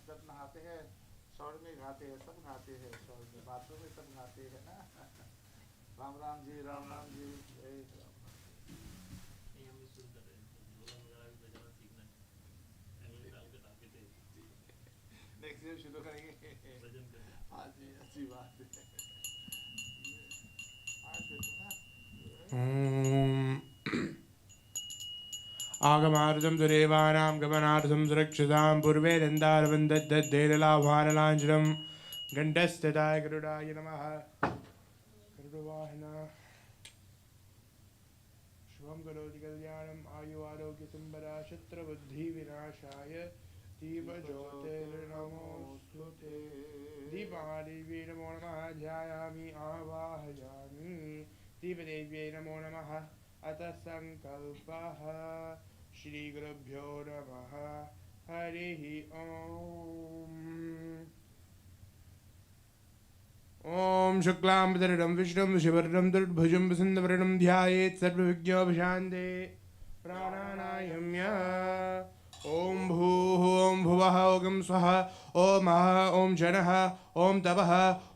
सब नहाते हैं, शौर में गाते हैं, सब गाते हैं, शौर में बाथरूम में सब गाते हैं ना। राम राम जी, राम राम जी, जय राम। नेक्स्ट ईयर शुरू करेंगे। हाँ जी, अच्छी बात है। आज देखो ना। आगमार्थं सुरेवानां गमनार्थं सुरक्षितां पूर्वे दन्तारवन्दद्देललाभानलाञ्छनं गण्डस्थताय गरुडाय नमः। गरुडवाहन शुभं करोति कल्याणम् आयु आरोग्यसम्पदा शत्रुबुद्धिविनाशाय दीपज्योतिर्नमोऽस्तुते। दीपादेव्यै नमो नमः ध्यायामि आवाहयामि। दीपदेव्यै नमो नमः अतः संकल्पः। श्रीगुरुभ्यो नमः हरिः ओम्। ओम शुक्लांबरधरं विष्णुं शिवर्णं दुर्भुजं वसन्तवदनं ध्यायेत् सर्वविघ्नोपशान्ते। प्राणानायम्य ओम भूः ओम भुवः ओम स्वः ओम महः ओम जनः ओम तपः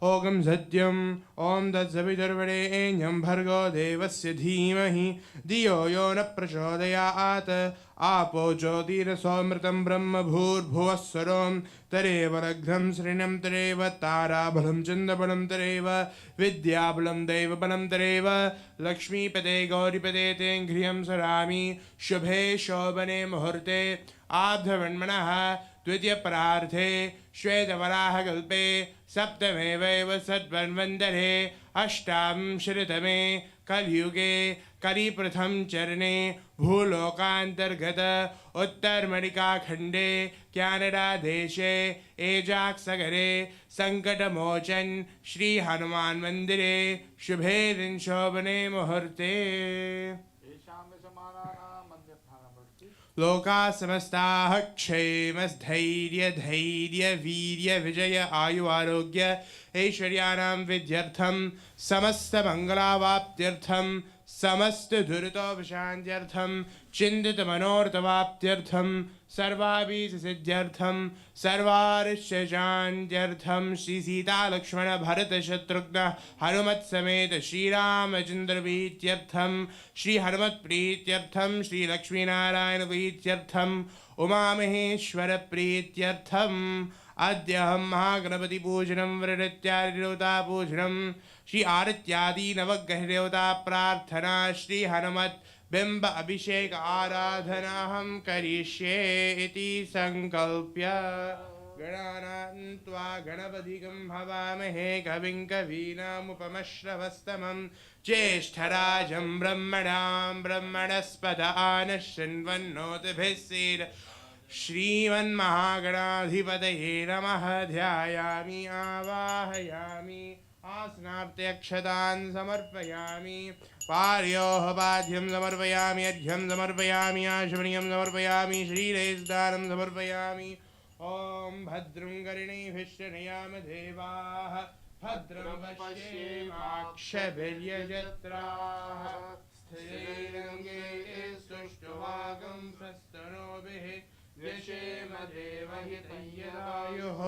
ओम सत्यम् ओम तत्सवितुर्वरेण्यं भर्गो देवस्य धीमहि धियो यो न प्रचोदयात्। आपो ज्योतिरसोमृतं ब्रह्म भूर्भुवः स्वरों तरेव लग्नं श्रिणं तरेव ताराबलं चन्द्रबलं तरेव विद्याबलं दैवबलं तरेव लक्ष्मीपते गौरीपते तें घ्रियं सरामि शुभे शोभने मुहूर्ते आब्धवन्मनः द्वितीयपरार्थे श्वेतवराहकल्पे सप्तमे वैव सद्वन्वन्तरे अष्टाविंशतितमे कलियुगे कलिप्रथम चरणे भूलोकान्तर्गत उत्तरमणिकाखण्डे कैनडा देशे एजाक्सगरे संकटमोचन श्री हनुमान मंदिरे शुभे दिन शोभने मुहूर्ते लोका समस्ताः क्षेमस्थैर्य धैर्य वीर्य विजय आयु आरोग्य ऐश्वर्याणां विद्यर्थं समस्त मंगलावाप्त्यर्थं समस्त दुरितोपशान्त्यर्थं चिन्तित मनोरथवाप्त्यर्थं सर्वाभीष्टसिद्ध्यर्थं सर्वारिष्टशान्त्यर्थं श्री सीता लक्ष्मण भरत शत्रुघ्न हनुमत् समेत श्रीरामचन्द्र प्रीत्यर्थं श्री हनुमत् प्रीत्यर्थं श्री लक्ष्मीनारायण प्रीत्यर्थं उमामहेश्वर प्रीत्यर्थं अद्यहं महागणपति पूजनं वृत्यादिदेवता पूजनं श्री आरत्यादि नवग्रहदेवता प्रार्थना श्री हनुमत् बिंब अभिषेक आराधना हम करिष्ये इति संकल्प्य गणानां त्वा गणपतिगं हवामहे कविं कवीनामुपमश्रवस्तमं ज्येष्ठराजं ब्रह्मणां ब्रह्मणस्पत आनशृण्वन्नोतिभिः सीद श्रीमन्महागणाधिपतये नमः। ध्यायामि आवाहयामि आसनार्थ्यक्षतान् समर्पयामि पार्योः पाद्यं समर्पयामि अर्घ्यं समर्पयामि आशमनीयं समर्पयामि श्रीलेस्दानं समर्पयामि। ॐ भद्रं कर्णेभिश्चनयाम देवाः भद्रं पश्येमाक्षभिर्यजत्राः स्थिरैरङ्गैः सुष्ठुवागं प्रस्तनोभिः व्यशेम देवहितय्यदायुः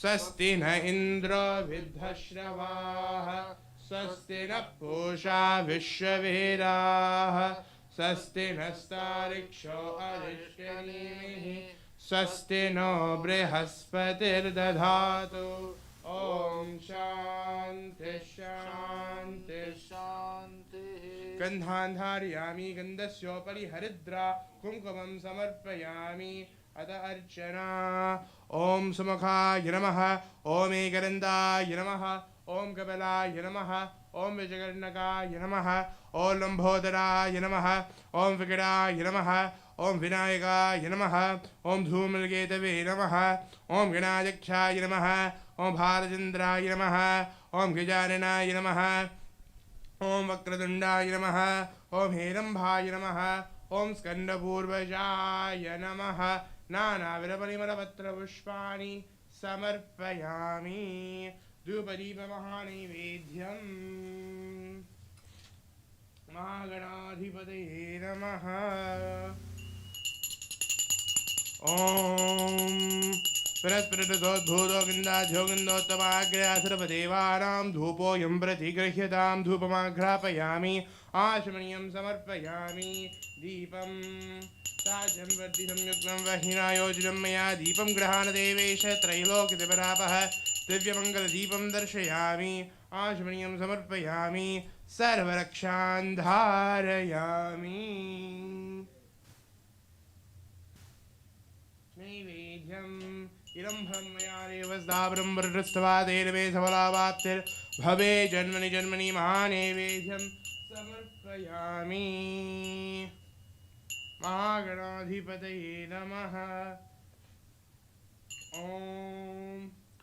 स्वस्ति न इन्द्रो विद्धश्रवाः स्वस्ति न पूषा विश्ववेदाः स्वस्ति नस्तारिक्षो अरिष्टनेमिः स्वस्ति नो बृहस्पतिर्दधातु। ॐ शान्ति शान्ति शान्ति। गन्धान् धारयामि गन्धस्योपरि हरिद्रा कुङ्कुमं समर्पयामि अत अर्चना। ॐ सुमुखाय नमः ॐ एकदन्ताय नमः ॐ कपिलाय नमः ॐ विजयकर्णकाय नमः ॐ लम्बोदराय नमः ॐ विकटाय नमः ॐ विनायकाय नमः ॐ धूम्रकेतवे नमः ॐ गणाध्यक्षाय नमः ॐ भालचन्द्राय नमः ॐ गजाननाय नमः ॐ वक्रतुण्डाय नमः ॐ हेरम्भाय नमः ॐ स्कन्दपूर्वजाय नमः। नानाविधपरिमलपत्रपुष्पाणि समर्पयामि धूपदीपमहानैवेद्यं महागणाधिपतये नमः। ॐ परस्परदोद्भूतो गन्धाध्योगन्धोत्तमाग्र्या सर्वदेवानां धूपोऽयं प्रतिगृह्यतां धूपमाघ्रापयामि आचमनीयं समर्पयामि दीपं साज्यं वर्धि संयुक्तं वह्निना योजितं मया दीपं गृहाण देवेश त्रैलोक्यदिवरापः दिव्यमङ्गलदीपं दर्शयामि आचमनीयं समर्पयामि सर्वरक्षान् धारयामि नैवेद्यम् इदं ब्रह्मया देव स्थावरं वरदस्तवादेरमे सफलावाप्तिर्भवे जन्मनि जन्मनि महानैवेद्यं समर्पयामि महागणाधिपतये नमः ॐ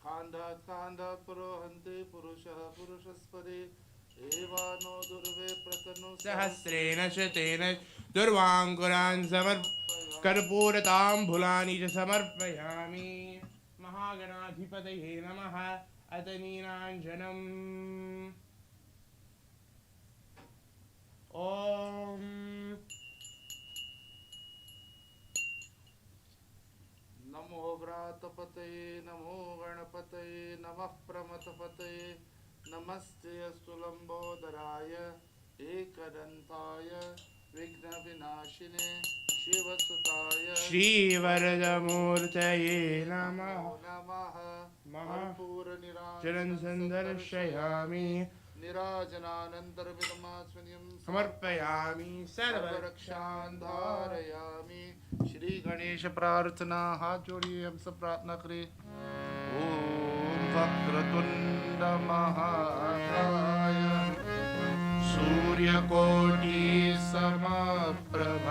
खान्दात् खान्दात् पुरोहन्ते पुरुषः पुरुषस्पदे एवानो दुर्वे प्रतनु सहस्रेण शतेन दुर्वाङ्कुरान् कर्पूरताम्बुलानि च समर्पयामि महागणाधिपतये नमः अथ नीराञ्जनम् ॐ नमो व्रातपतये नमो गणपतये नमः प्रमथपतये नमस्ते अस्तु लंबोदराय एकदन्ताय विघ्नविनाशिने शिवसुताय श्रीवरदमूर्तये नमः महापूर्णनिराजनं संदर्शयामि निराजनानन्तरविदमास्मन्यं समर्पयामि सर्वरक्षान् धारयामि। श्री गणेश प्रार्थना हाथ जोड़िए हम सब प्रार्थना करें। ओम वक्रतुंड महाकाय सूर्यकोटि समप्रभ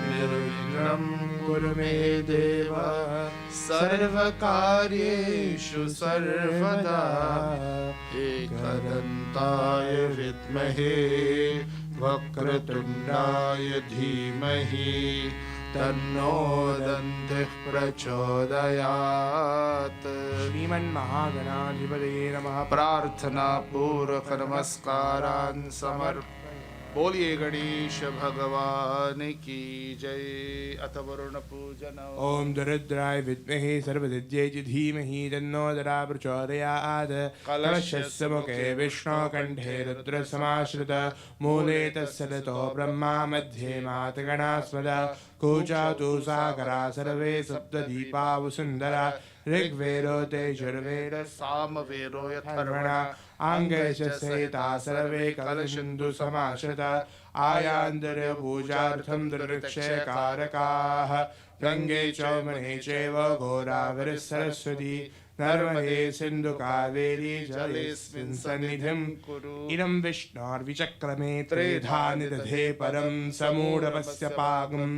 निर्विघ्नं कुरु मे देव सर्वकार्येषु सर्वदा एकदन्ताय विद्महे वक्रतुण्डाय धीमहि तन्नो दन्तिः प्रचोदयात्। श्रीमन्महागणाधिपतये नमः। प्रार्थना पूर्वक नमस्कारान् समर्पयामि। बोलिए गणेश भगवान की जय। अथ वरुण पूजन। ओम दरिद्राय विद्महे सर्वसिद्ध्यै च धीमहि तन्नो दरा प्रचोदयात्। कलशस्य मुखे विष्णुकण्ठे रुद्रसमाश्रित मूले तस्य लतो ब्रह्मा मध्ये मातगणास्मदा कूचातु सागरा सर्वे सप्तदीपा वसुन्धरा ऋग्वेदो यजुर्वेदः सामवेदो यथर्वण आङ्गैश्च सहिता सर्वे कलशन्तु समाश्रिता आयान्तर्य पूजार्थं दुर्भिक्षकारकाः गङ्गे च यमुने चैव गोदावरी सरस्वती नर्मदे सिन्धु कावेरी जलेऽस्मिन् सन्निधिं कुरु। इदं विष्णोर्विचक्रमे त्रेधा निदधे परं समूढमस्य पाकं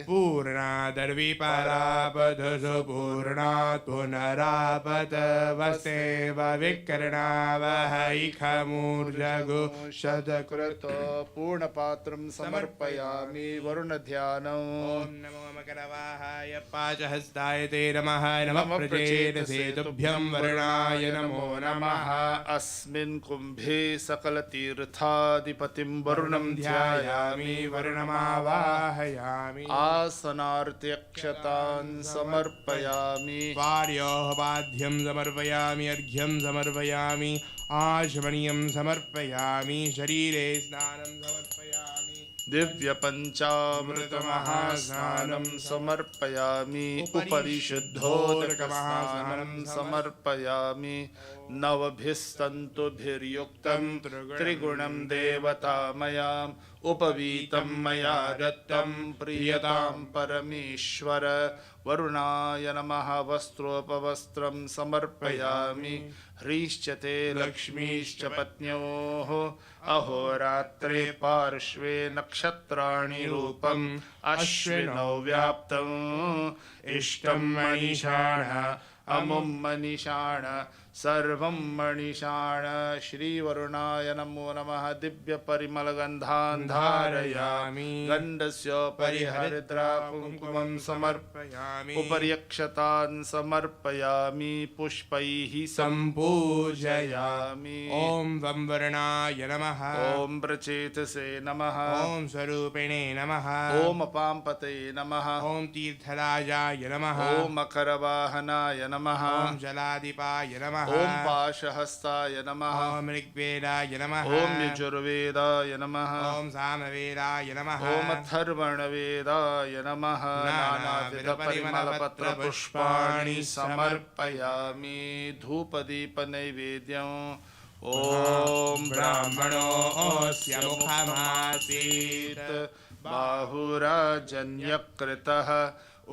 पूर्णादर्विपरापदसु पूर्णात् पुनरापतवसेव विकर्णावहैखमूर्जगु शतकृतो पूर्णपात्रं समर्पयामि। वरुणध्यानम्। ॐ नमो मकरवाहाय पाचहस्ताय ते नमः। नमः प्रचेतसे तुभ्यं वरुणाय नमो नमः। अस्मिन् कुम्भे सकलतीर्थाधिपतिं वरुणं ध्यायामि वरुणमावाहयामि। आसनार्त्यक्षतान् समर्पयामि। पार्योपाध्यं समर्पयामि अर्घ्यं समर्पयामि आचमनीयं समर्पयामि शरीरे स्नानं समर्पयामि। दिव्य पंचामृतमहास्नानं समर्पयामि। उपरि शुद्धोदकमहास्नानं समर्पयामि। नवभिस्तन्तुभिर्युक्तं त्रिगुणं देवतामयाम् उपवीतं मया दत्तं प्रियतां परमेश्वर। वरुणाय नमः। वस्त्रोपवस्त्रं समर्पयामि। ह्रीश्च ते लक्ष्मीश्च पत्न्योः अहोरात्रे पार्श्वे नक्षत्राणि रूपम् अश्विनौ व्याप्तम् इष्टं मनीषाण अमुं मनीषाण सर्वं मणिषाण श्रीवरुणाय नमो नमः दिव्य परिमल गंधान् धारयामि गंधस्य परिहरिद्रा कुंकुमं समर्पयामि उपर्यक्षतान् समर्पयामि पुष्पैः संपूजयामि ओम वंवरणाय नमः ओम प्रचेतसे नमः ओम स्वरूपिणे नमः ओम पांपते नमः ओम तीर्थराजाय नमः ओम मकरवाहनाय नमः ओम जलाधिपाय नमः ओम पाशहस्ताय नमः ओम ऋग्वेदाय नमः ओम यजुर्वेदाय नमः ओम सामवेदाय नमः ओम अथर्वणवेदाय नमः नानाविधपरिमलपत्रपुष्पाणि समर्पयामि धूपदीपनैवेद्यम् ओम ब्राह्मणोऽस्य मुखमासीत् बाहुराजन्यकृतः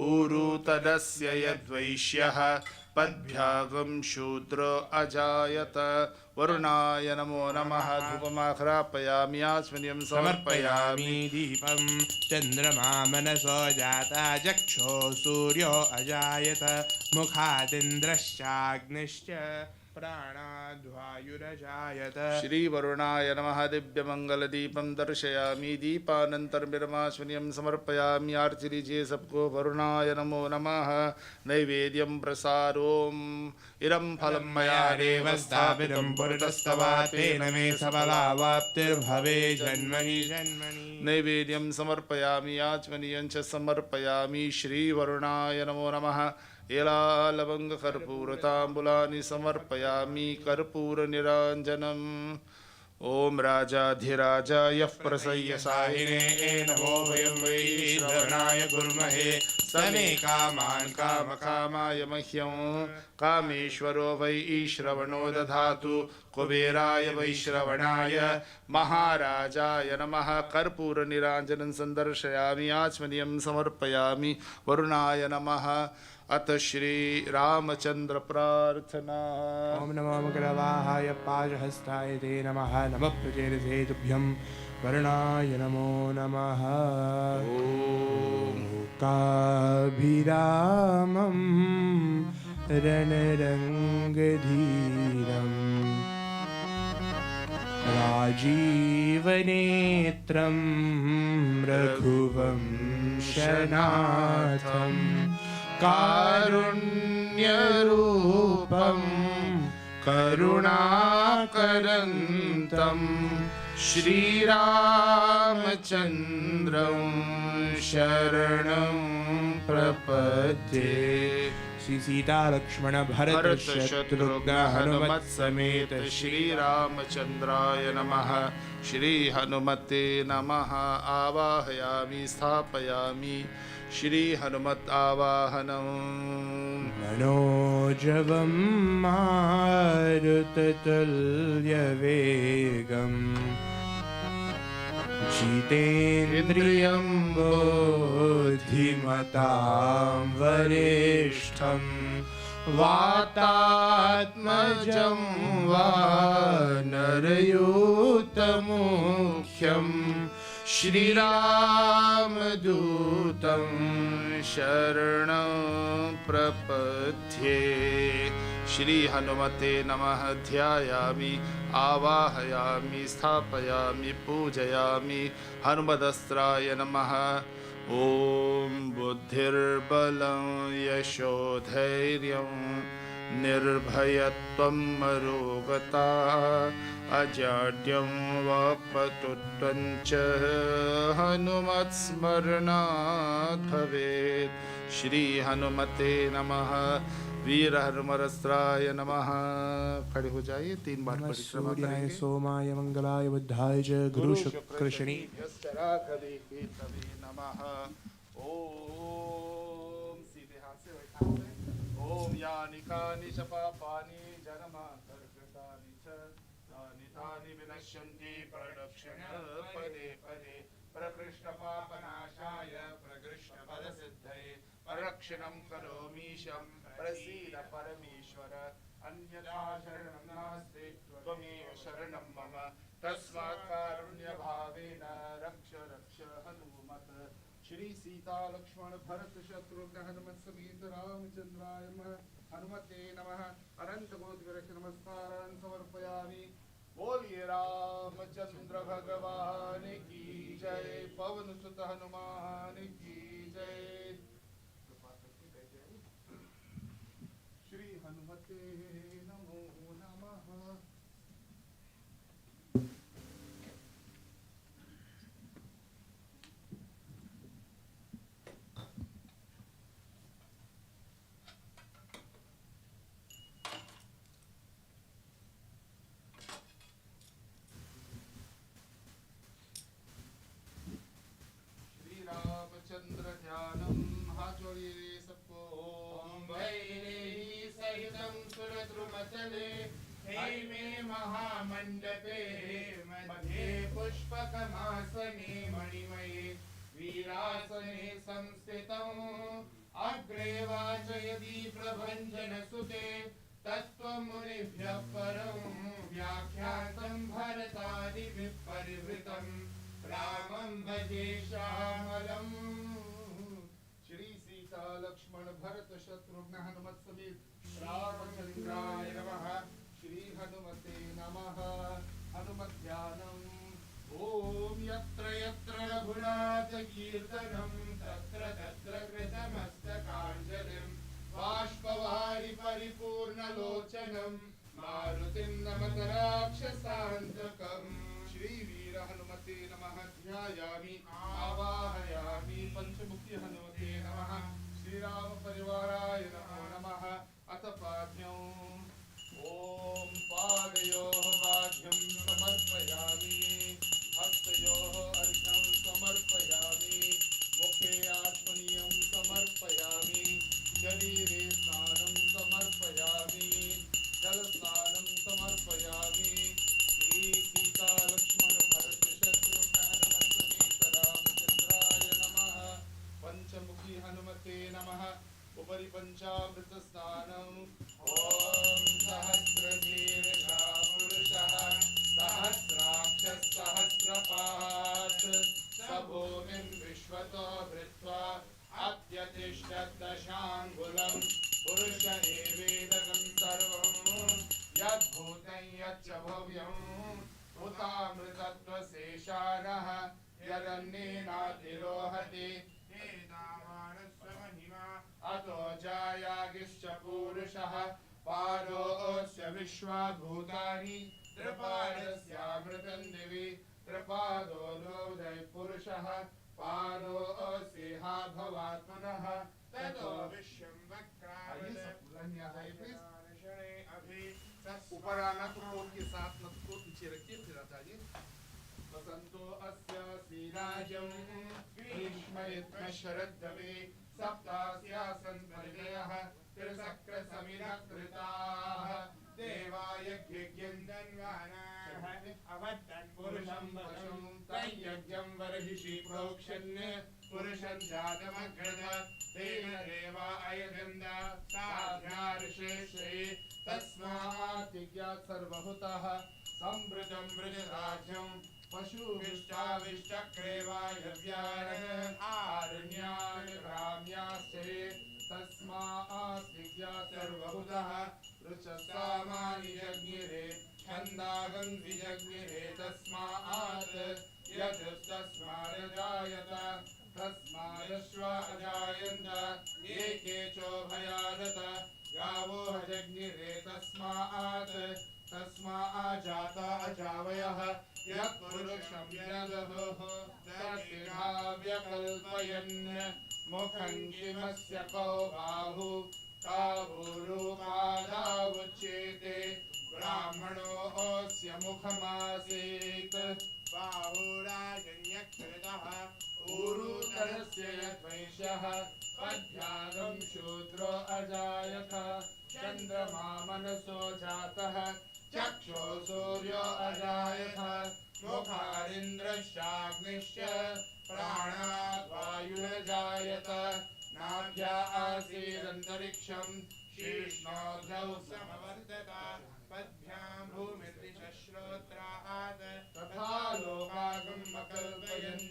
ऊरुतडस्य यद्वैश्यः पद्भ्यागं शूद्रो अजायत वरुणाय नमो नमः धूपमाघ्रापयामि आचमनीयं समर्पयामि दीपं चन्द्रमा मनसो जाता चक्षो सूर्यो अजायत मुखादिन्द्रश्चाग्निश्च प्राणाद्वायुरजायत श्री वरुणाय नमः दिव्यमंगलदीपं दर्शयामि दीपानन्तरमिरमाश्वनीयं समर्पयामि आरती लीजिए सबको वरुणाय नमो नमः नैवेद्यं प्रसारोम इरं फलं मया देव स्थापितं पुरतस्तवात् तेन मे सफलावाप्तिर्भवे जन्मनि जन्मनि नैवेद्यं समर्पयामि आचमनीयं च समर्पयामि श्री वरुणाय नमो नमः एला लवंग कर्पूरताम्बुलानि समर्पयामि कर्पूरनिराञ्जनम् ओम राजाधिराजाय प्रसय्यसायिने नमो वयं वै श्रवणाय कुर्महे समे कामान् कामकामाय मह्यं कामेश्वरो वै श्रवणो दधातु कुबेराय वै श्रवणाय महाराजाय नमः कर्पूरनिराञ्जनं सन्दर्शयामि आचमनीयं समर्पयामि वरुणाय नमः अथ श्री रामचंद्र प्रार्थना ओम नमो मकरवाहाय पाशहस्ताय ते नमः नमः प्रचेतसे तुभ्यं वरुणाय नमो नमः काभिरामं रणरङ्गधीरम् राजीवनेत्रं रघुवंशनाथम् कारुण्यरूपं करुणाकरन्तं श्रीरामचन्द्रं शरणं प्रपद्ये श्री सीता लक्ष्मण भरत शत्रुघ्न हनुमत समेत श्री रामचंद्राय नमः श्री हनुमते नमः आवाहयामि स्थापयामि श्री हनुमत आवाहनम् मनोजवं मारुततुल्यवेगम् जितेन्द्रियं बुद्धिमतां वरिष्ठं वातात्मजं वानरयूतमुख्यं श्रीरामदूतं शरणं प्रपद्ये श्री हनुमते नमः ध्यायामि आवाहयामि स्थापयामि पूजयामि हनुमदस्त्राय नमः ॐ बुद्धिर्बलं यशोधैर्यं निर्भयत्वं मरोगता अजाड्यं वाक्पटुत्वं च हनुमत्स्मरणात् भवेत् श्री हनुमते नमः वीर हनुमदस्त्राय नमः। खड़े हो जाइए, 3 बार परिक्रमा करेंगे। सोमाय मंगलाय बुद्धाय च गुरु शुक्र शनि नमः। ओम सीधे हाथ से बैठा है। ओम यानि कानि च पापानि जन्मान्तर्गतानि च तानि तानि विनश्यन्ति प्रदक्षिण पदे पदे प्रकृष्ट पापनाशाय प्रकृष्ट फलसिद्धये प्रदक्षिणं करोमीशं प्रसीद परमेश्वर अन्यथा शरणं नास्ति त्वमेव शरणं मम तस्मात् कारुण्यभावेन रक्ष रक्ष हनुमत। श्री सीता लक्ष्मण भरत शत्रुघ्न हनुमत समेत रामचंद्राय नमः। हनुमते नमः। अनंत कोटि वृक्ष नमस्कारान् समर्पयामि। बोलिए रामचंद्र भगवान की जय। पवन सुत हनुमान की जय। श्री हनुमते नमो नमः। रामचंद्र ध्यानम। हाथ जोड़िए सबको। ओम वैदेही सहितम सुरद्रुमतले हैमे महामंडपे मध्ये पुष्पकमासने मणिमये वीरासने संस्थितम् अग्रे वाचयति प्रभञ्जनसुते तत्त्वमुनिभ्यः परं व्याख्यातं भरतादिभिः परिवृतम् रामं भजे श्यामलम्। श्री सीता लक्ष्मण भरत शत्रुघ्न हनुमत समेत रामचंद्राय नमः। श्री हनुमते नमः। हनुमत ध्यानम्। ओम यत्र यत्र रघुनाथ कीर्तनं तत्र तत्र कृतमस्तकाञ्जलिं बाष्पवारि परिपूर्णलोचनं मारुतिं नमत राक्षसान्तकम्। श्री वीर हनुमते नमः। ध्यायामि आवाहयामि पंचमुखी हनुमते नमः। श्री राम परिवाराय नमो नमः। अथ पाद्यम्। ओम पादयोः पाद्यं समर्पयामि हस्तयोः अर्घ्यं समर्पयामि मुखे आत्मनीयं समर्पयामि शरीरे स्नानं समर्पयामि जलस्नानं समर्पयामि। श्री सीता लक्ष्मण भरत शत्रुघ्न हनुमत समेत रामचंद्राय नमः। पंचमुखी हनुमते नमः। उपरि पंचामृत स्नानम्। ओम सहस्रशीर्षा पुरुषः सहस्राक्षः सहस्रपात् स भूमिं विश्वतो भृत्वा अत्यतिष्ठत् दशाङ्गुलं पुरुष एवेदकं सर्वं यद्भूतं यच्च भव्यम् उतामृतत्वशेषाणः यदन्येनातिरोहति एतावानस्य महिमा अतो जायागिश्च पूरुषः पादोऽस्य विश्वभूतानि त्रिपादस्यामृतं दिवि त्रिपादो लोदय पुरुषः पादोऽस्येहा भवात्मनः ततो विश्वं वक्राय ऊपर आना तो कोट के साथ नथ को पीछे रखिए फिर आ जाइए। वसंतो अस्य श्रीराजं ग्रीष्मयत्न शरद्दवे सप्तास्यासन् परिणयः त्रिसक्रसमिरकृताः देवायज्ञं धन्वानाः अवद्दन् पुरुषं वशं तयज्ञं बर्हिषि प्रोक्षन् पुरुषं जातमग्रद तेन देवा अयजन्द साध्यार्षेषे तस्मात् सर्वभूतः संवृतं वृजराज्यं पशुभिश्चाविष्टक्रेवायव्यान् आरण्यान् ग्राम्याश्चे तस्मात् सर्वभूतः ऋचसामानि जज्ञिरे छन्दागं द्विजज्ञिरे तस्मात् यजस्तस्मादजायत तस्मादश्वा अजायन्त ये केचोभयादत गावो हजज्ञिरे तस्मात् जाता अजावयः यत्पुरुषं यदधोः तस्याव्यकल्पयन् मुखं किमस्य कौ बाहु तावूरूपादावुच्येते ब्राह्मणोऽस्य मुखमासीत् बाहुराजन्यकृतः ऊरुतरस्य यद्वैश्यः पद्भ्यागं शूद्रो अजायत चन्द्रमा मनसो जातः चक्षो सूर्यो अजायत मुखारिन्द्रश्चाग्निश्च प्राणाद् वायुरजायत नाभ्या आसीदन्तरिक्षं शीर्ष्णोऽग्नौ समवर्तत पद्भ्यां भूमिर्दिशश्रोत्रात् तथा लोकागम् अकल्पयन्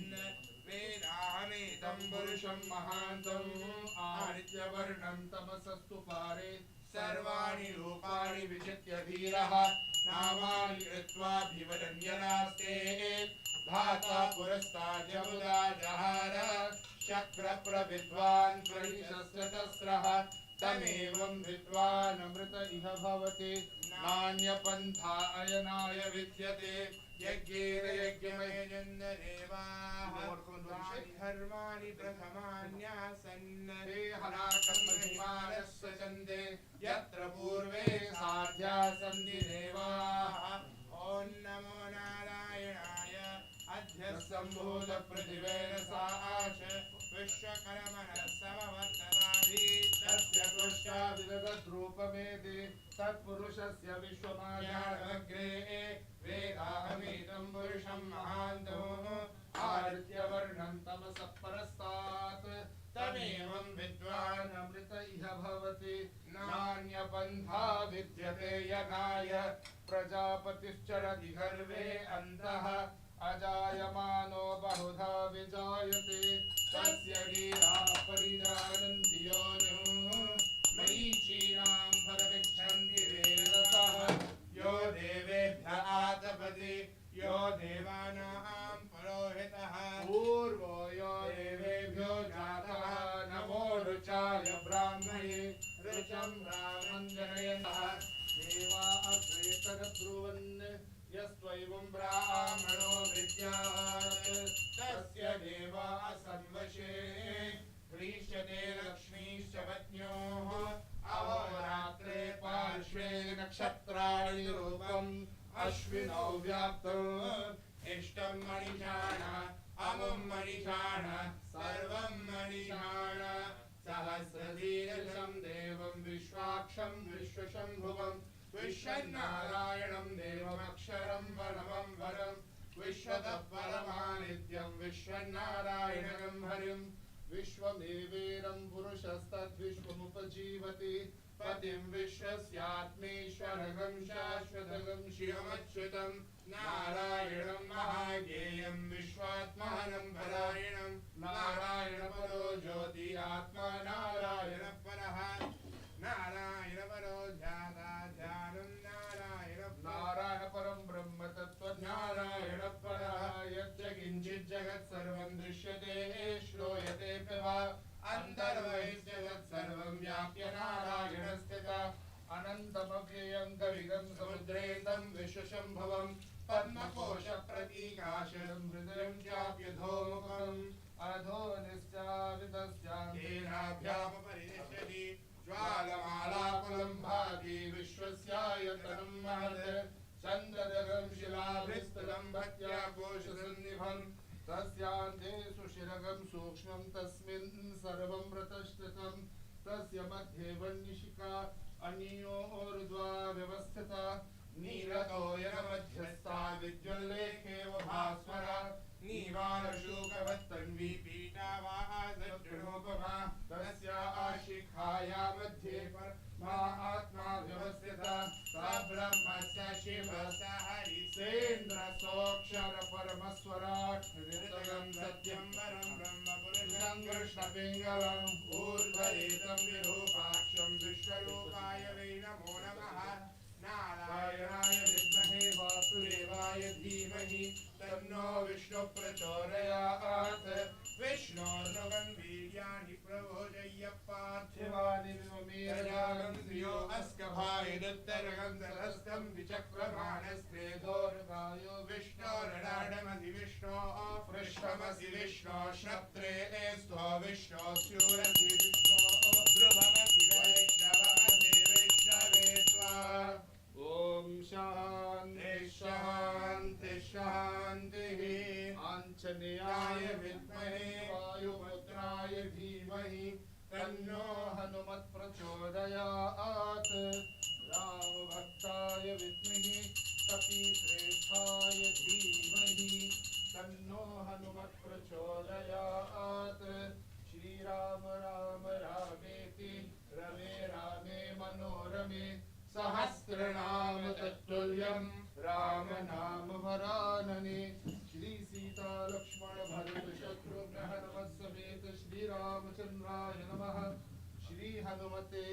वेदाहमेतं पुरुषं महान्तम् आदित्यवर्णं तमसस्तु पारे सर्वाणि रूपाणि विचित्य धीरः नामानि कृत्वाभिवदन्यनास्ते धाता पुरस्ताद्यमुदा जहार शक्रप्रविद्वान् त्वरिशस्त्रतस्रः तमेवं विद्वान् अमृत इह भवति नान्यपन्था अयनाय विद्यते यज्ञेन यज्ञमयजन्यदेवाः धर्माणि प्रथमान्यासन् हे हनाकं महिमानस्य चन्दे यत्र पूर्वे साध्या सन्ति देवाः ॐ नमो नारायणाय अद्य सम्भूत पृथिवेन साच विश्वकर्मणः समवर्तनाभि तस्य पुष्टाविदगद्रूपमेति तत्पुरुषस्य विश्वमायाग्रे वेदाहमेदं पुरुषं महान्तम् आदित्यवर्णं तमसः परस्तात् तमेवं विद्वान् अमृत इह भवति नान्यपन्था विद्यते यनाय प्रजापतिश्चरति गर्भे अन्तः अजायमानो बहुधा विजायते तस्य वीराः परिजानन्ति योनिः मरीचीनां फलमिच्छन्ति वेदसः यो देवेभ्यः आतपति यो देवानां पुरोहितः पूर्वो यो देवेभ्यो जातः नमो ऋचाय ब्राह्मणे ऋचं ब्राह्मं जनयतः देवा अग्रेतरब्रुवन् यस्त्वैवं ब्राह्मणो विद्यात् तस्य देवा संवशे ह्रीष्यते लक्ष्मीश्च पत्न्योः अहोरात्रे पार्श्वे नक्षत्राणि रूपम् अश्विनौ व्याप्तम् इष्टं मणिषाण अमुं मणिषाण सर्वं मणिषाण सहस्रशीर्षं देवं विश्वाक्षं विश्वशम्भुवम् विश्वनारायणं देवमक्षरं परमं वरं विश्वतः परमानित्यं विश्वनारायणं हरिं विश्वमेवेरं पुरुषस्तद्विश्वमुपजीवति पतिं विश्वस्यात्मेश्वरगं शाश्वतगं शिवमच्युतं नारायणं महाज्ञेयं विश्वात्मानं परायणं नारायणपरो ज्योति आत्मा नारायणपरः नारायणपरो ध्याता ध्यानं नारायणपरं ब्रह्म तत्त्वज्ञानारायणपरः यच्च किञ्चित् जगत् सर्वं दृश्यते श्रूयते वा अन्तर्बहिर्जगत् सर्वं व्याप्य नारायणस्थितः अनन्तमव्ययं कविदं समुद्रेन्दं विश्वशम्भवं पद्मकोशप्रतीकाशं हृदयं चाप्यधोमुखम् अधो निश्चावितस्याङ्गेनाभ्यामुपरिनिष्यति ज्वालमालाकुलं भाति विश्वस्यायतनं महत् चन्द्रजगं शिलाभिस्तलं भक्त्या कोशसन्निभं तस्यान्ते सुशिरगं सूक्ष्मं तस्मिन् सर्वं व्रतश्रितं तस्य मध्ये वह्निशिखा अनियोर्ध्वा व्यवस्थिता नीरतोयनमध्यस्था विद्युल्लेखेव भास्वरा नीवारशोकवत्तन्वी पीठावासृणोपमा तस्याः शिखाया मध्ये आत्मा व्यवस्थिता सा ब्रह्मस्य शिवस्य हरिसेन्द्रसोऽक्षर परमस्वराट् हृदयं सत्यं परं ब्रह्मपुरुषं कृष्णपिङ्गलम् ऊर्ध्वरेतं विरूपाक्षं विश्वरूपाय वै नमो नमः नारायणाय विद्महे वासुदेवाय धीमहि तन्नो विष्णु प्रचोदयात् विष्णोर्नुवन् वीर्याणि प्रबोधय्य पार्थिवानि विममेरजागं धियो अस्कभायदुत्तरगं सरस्तं विचक्रमाणस्ते दोर्गायो विष्णोरडाडमसि विष्णो पृष्ठमसि विष्णो श्रप्त्रे स्तो विष्णो स्यूरसि विष्णो ध्रुवमसि वैष्णवमसि विष्णवे त्वा ॐ शान्ति शान्ति शान्तिः आञ्जनेयाय विद्महे वायुपुत्राय धीमहि तन्नो हनुमत् प्रचोदयात् रामभक्ताय विद्महे कपिश्रेष्ठाय धीमहि तन्नो हनुमत् प्रचोदयात् श्रीराम राम रामेति रमे रामे मनोरमे सहस्रनाम तत्तुल्यं राम नाम वरानने श्री सीता लक्ष्मण भरत शत्रुघ्न हनुमत् समेत श्री रामचंद्राय नमः श्री हनुमते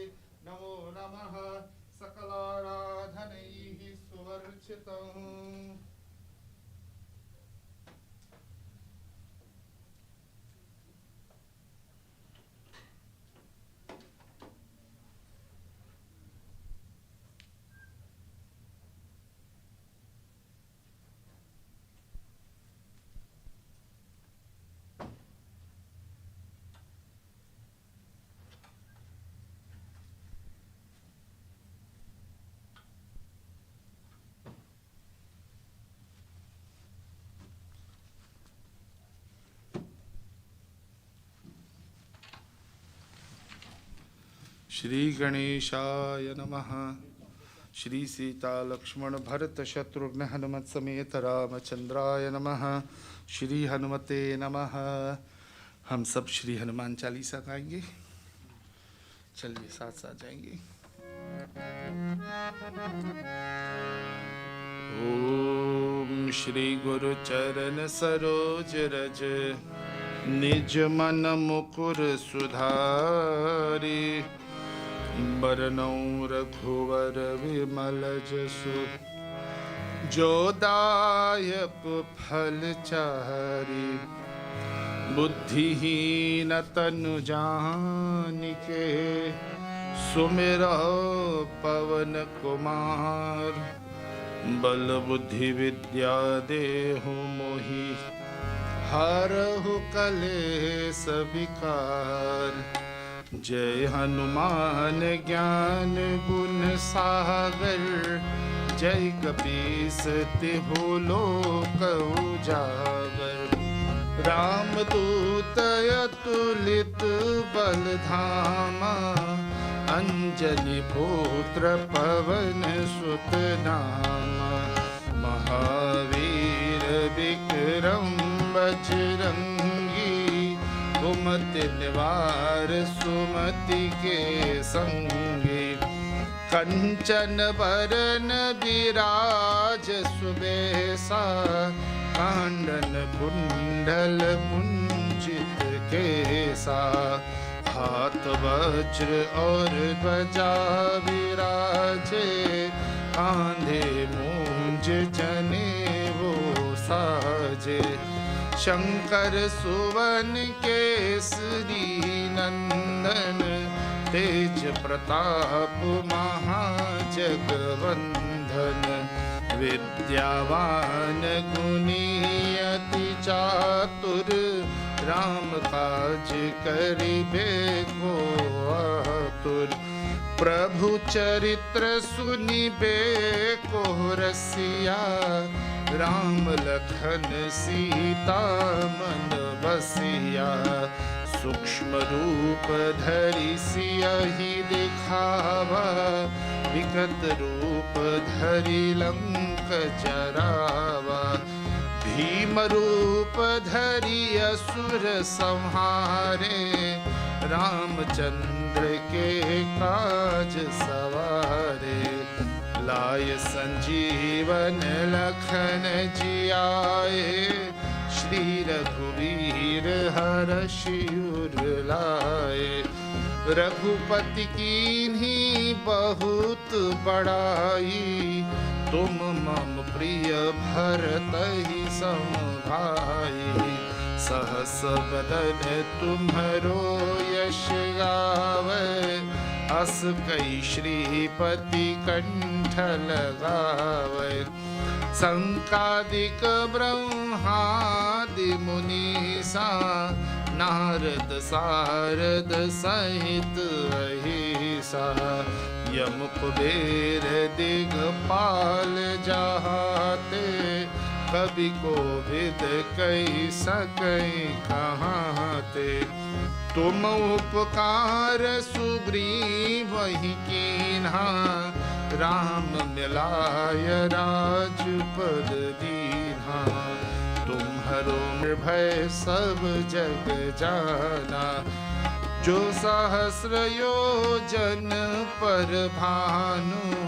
नमो नमः सकलाराधनैः सुवर्चितम्। श्री गणेशाय नमः। श्री सीता लक्ष्मण भरत शत्रुघ्न हनुमत समेत रामचंद्राय नमः। श्री हनुमते नमः। हम सब श्री हनुमान चालीसा गाएंगे। चलिए साथ साथ जाएंगे। ओम श्री गुरु चरण सरोज रज निज मन मुकुर सुधारी बरनौ रघुवर विमल जसु जो दायक फल चारि बुद्धिहीन तनु जानिके सुमिरौ पवन कुमार बल बुद्धि विद्या देहु मोहि हरहु कलेश विकार। जय हनुमान ज्ञान गुण सागर जय कपीस तिहु लोक उजागर। रामदूत अतुलित बल धामा अंजनी पुत्र पवन सुत नामा। महावीर विक्रम बजरंगी कुमति निवार सुमति के संगी। कंचन बरन विराज सुबेसा कांडन कुंडल कुंचित केसा। हाथ वज्र और ध्वजा विराजे कांधे मूंज जनेऊ साजे। शंकर सुवन केसरी नंदन तेज प्रताप महाजगवंदन। विद्यावान गुणी अति चातुर राम काज करिबे को आतुर। प्रभु चरित्र सुनिबे को रसिया राम लखन सीता मन बसिया। सूक्ष्म रूप धरि सियहि दिखावा विकट रूप धरि लंक जरावा। भीम रूप धरि असुर संहारे रामचंद्र के काज सवारे। लाय संजीवन लखन जियाए श्री रघुवीर हरषि उर लाए। रघुपति कीन्ही बहुत बड़ाई तुम मम प्रिय भरतहि सम भाई। सहस बदन तुम्हरो यश गावे अस कई श्रीपति कंठ लगावे। संकादिक ब्रह्मादि मुनीसा नारद सारद सहित अहिसा। यम कुबेर दिगपाल जहाते कवि कोविद कई सकई कहाते। तुम उपकार सुग्रीवहि कीन्हा राम मिलाय राजपद दीन्हा। तुम्हरो निर्भय सब जग जाना जो सहस्र योजन पर भानु।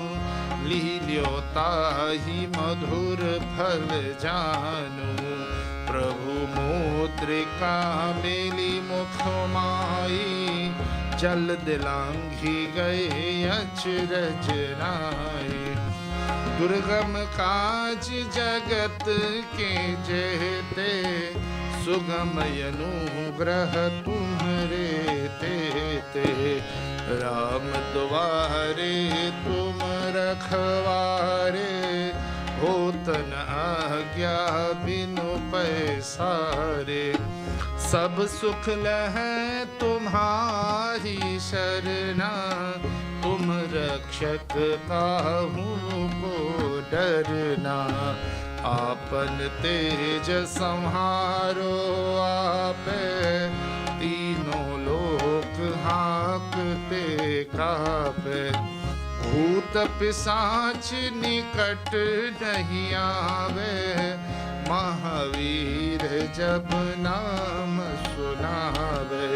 लील्यो ताहि मधुर फल जानु प्रभु मुद्रिका मिली मुख माई जल दिलांघी गए अचरज नाई। दुर्गम काज जगत के जेते, सुगम अनुग्रह तुम्हारे ते। राम द्वारे तुम रखवारे, होत न आज्ञा बिनु पैसारे। सब सुख लहै तुम्हारी शरणा, तुम रक्षक काहू को डरना। आपन तेज संहारो आपे, तीनों लोक हाँकते कापे। भूत पिशाच निकट नहीं आवे, महावीर जब नाम सुनावे।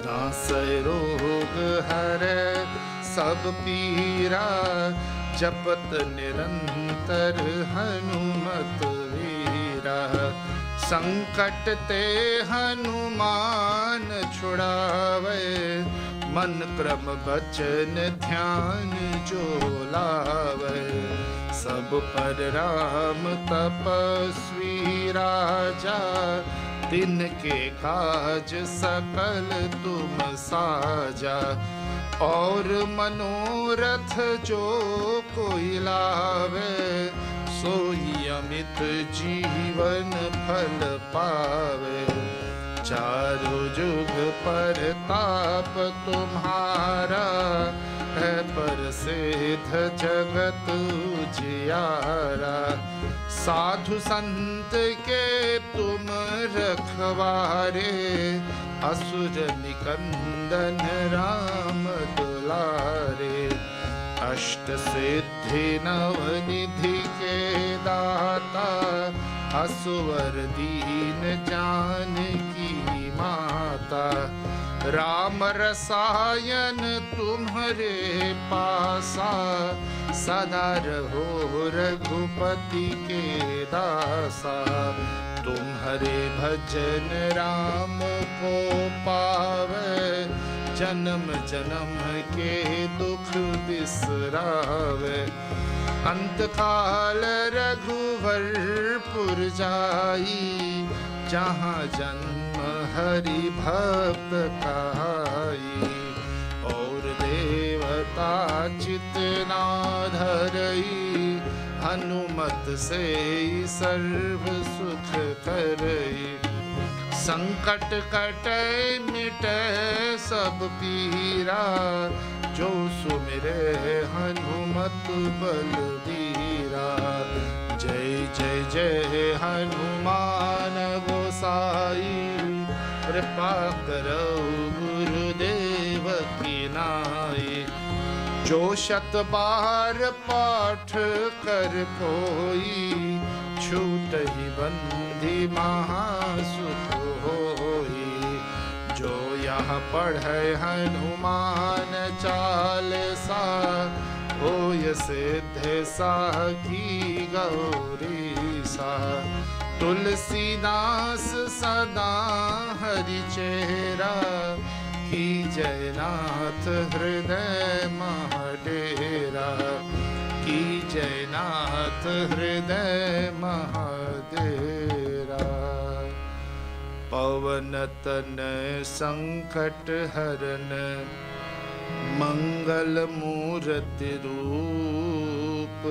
नासै रोग हरै सब पीरा, जपत निरंतर हनुमत वीरा। संकट ते हनुमान छुड़ावे, मन क्रम बचन ध्यान जो लावे। सब पर राम तपस्वी राजा, तिनके काज सकल तुम साजा। और मनोरथ जो कोई लावे, सोई अमित जीवन फल पावे। चारों जुग पर ताप तुम्हारा, है प्रसिद्ध जगत उजियारा। साधु संत के तुम रखवारे, असुर निकंदन राम दुलारे। अष्ट सिद्धि नवनिधि के दाता, असुवर दीन जानकी माता। राम रसायन तुम्हारे पासा, सदा रहो रघुपति के दासा। तुम्हारे भजन राम को पावे, जन्म जन्म के दुख बिसरावे। अंत काल रघुवरपुर जाई, जहाँ जन्म हरि भक्त कहाई। और देवता चितना धरई, हनुमत से सर्व सुख करई। संकट कटे मिटे सब पीरा, जो सुमिरे हनुमत बलबीरा। जय जय जय हनुमान गोसाई, कृपा करो गुरुदेव की नाई। जो शत बार पाठ कर कोई, छूट ही बंदी महासुख होई। जो यह पढ़े हनुमान चालीसा, होय सिद्ध साखी गौरी सा। तुलसीदास सदा हरि चेरा, की जयनाथ हृदय महाडेरा। की जयनाथ हृदय महाडेरा। पवन तनय संकट हरन, मंगल मूर्ति रूप।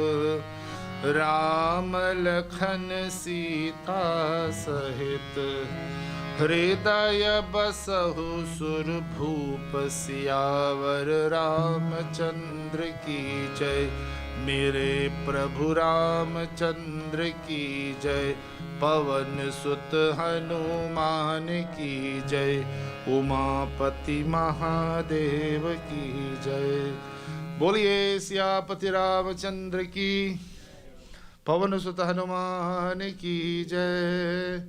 राम लखन सीता सहित, हृदय बसहु सुरभूप। सियावर रामचंद्र की जय, मेरे प्रभु रामचंद्र की जय। पवन सुत हनुमान की जय, उमापति महादेव की जय। बोलिए सियापति रामचंद्र की, पवन सुत हनुमान की जय।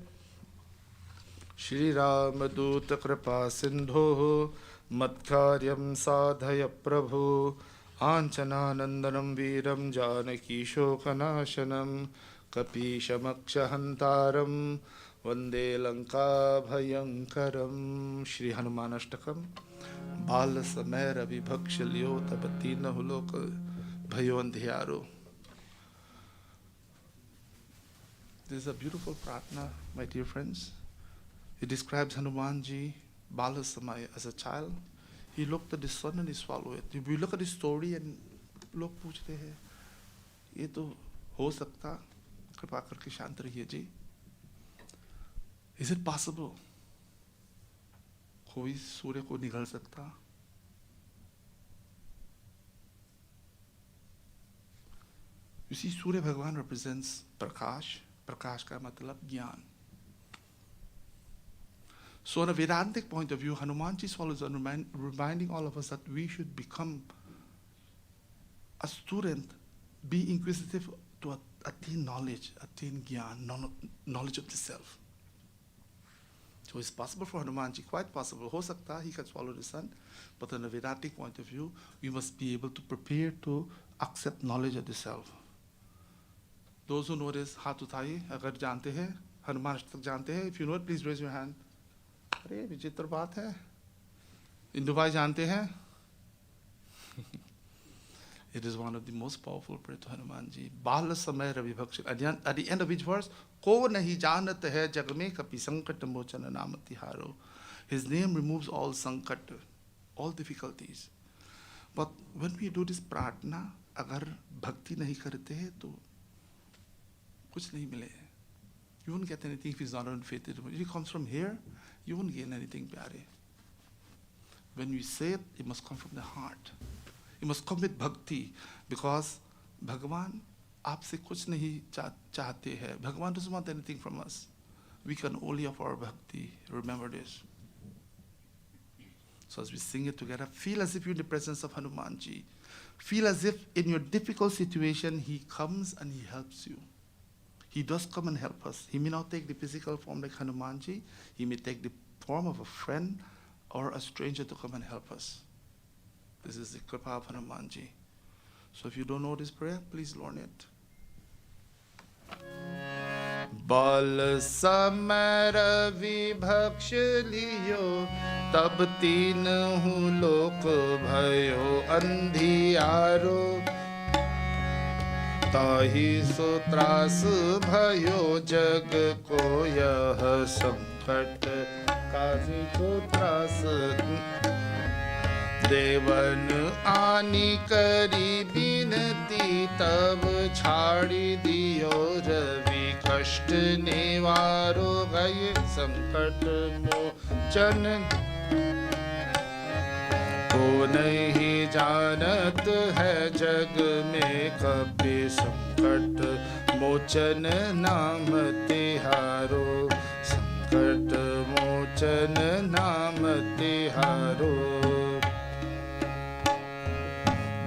श्री राम दूत कृपा सिंधो, मत्कार्यं साधय प्रभो। आंचनानंदनं वीरं जानकी शोकनाशनं, कपीशमक्षहंतारं वंदे लंका भयंकरं। श्री हनुमान अष्टकम। बाल समय रवि भक्ष लियो तब तीन लोक भयो अंधियारो. This is a beautiful pratna, my dear friends. It describes Hanumanji, Bala Samaya, as a child. He looked at the sun and he swallowed it. If we look at the story and लोग पूछते हैं ये तो हो सकता, कृपा करके शांत रहिए जी. Is it possible? कोई सूर्य को निगल सकता? You see, Surya Bhagwan represents Prakash. Prakash का मतलब ज्ञान. So, on a Vedantic point of view, Hanumanji follows on reminding all of us that we should become a student, be inquisitive to attain knowledge, attain jnana, knowledge of the self. So it's possible for Hanumanji, quite possible. Ho sakta, he can swallow the sun, but on a Vedantic point of view, we must be able to prepare to accept knowledge of the self. Those who know this, हाथ उठाइए अगर जानते हैं, हनुमान अष्टक जानते हैं. If you know it, please raise your hand. अरे विचित्र बात है. इंदु भाई जानते हैं? It is one of the most powerful prayer to Hanumanji. बाल समय Ravi भक्ष. At the end of each verse, को नहीं जानत है जग में कपि संकट मोचन नाम तिहारो. His name removes all sankat, all difficulties. But when we do this pratna, अगर भक्ति नहीं करते हैं तो कुछ नहीं मिले. You won't get anything if he's not on faith. If he comes from here, you won't gain anything, pyare. When we say it, it must come from the heart. It must come with bhakti, because Bhagavan आपसे कुछ नहीं चाहते हैं. Bhagavan doesn't want anything from us. We can only offer our bhakti. Remember this. So as we sing it together, feel as if you're in the presence of Hanumanji. Feel as if in your difficult situation, he comes and he helps you. He does come and help us. He may not take the physical form like Hanumanji. He may take the form of a friend or a stranger to come and help us. This is the Kripa of Hanumanji. So if you don't know this prayer, please learn it. Bal samar vibhaksh liyo tab तीनहु लोक भयो अंधियारो ताहि सो त्रास भयो जग को यह संकट काजी को त्रास देवन आनी करी बिनती तब छाड़ी दियो रवि कष्ट निवारो गए संकट मोचन को नहीं जानत है जग में कपि संकट मोचन नाम तिहारो संकट मोचन नाम तिहारो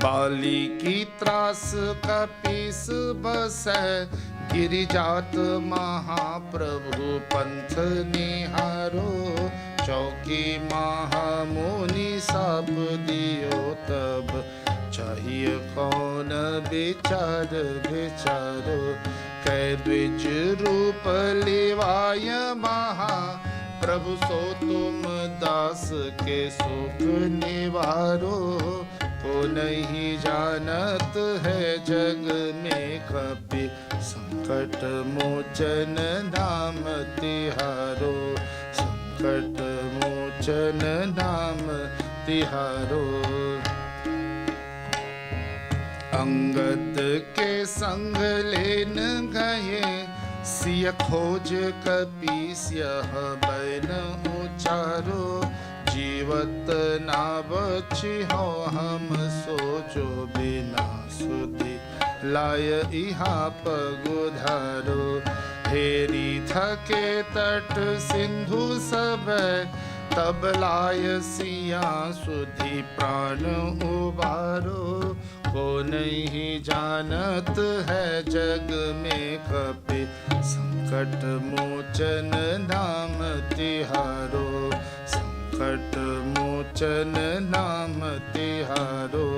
बाली की त्रास कपीस बसै गिरिजात महाप्रभु पंथ निहारो चौकी महामुनि सब दियो तब चाहिए कौन विचार विचारो कै द्विज रूप लिवाय महा प्रभु सो तुम दास के सुख निवारो को नहीं जानत है जग में कपि संकट मोचन नाम तिहारो संकट मोचन नाम तिहारो अंगद के संग लेन गए सिय खोज कपीस यह बैन उचारो जीवत ना बची हो हम सोचो बिना सुधी लाय इहा पगुधारो हेरी थके तट सिंधु सब तब लाय सिया सुधी प्राण उबारो को नहीं जानत है जग में कपि संकट मोचन नाम तिहारो संकट मोचन नाम तिहारो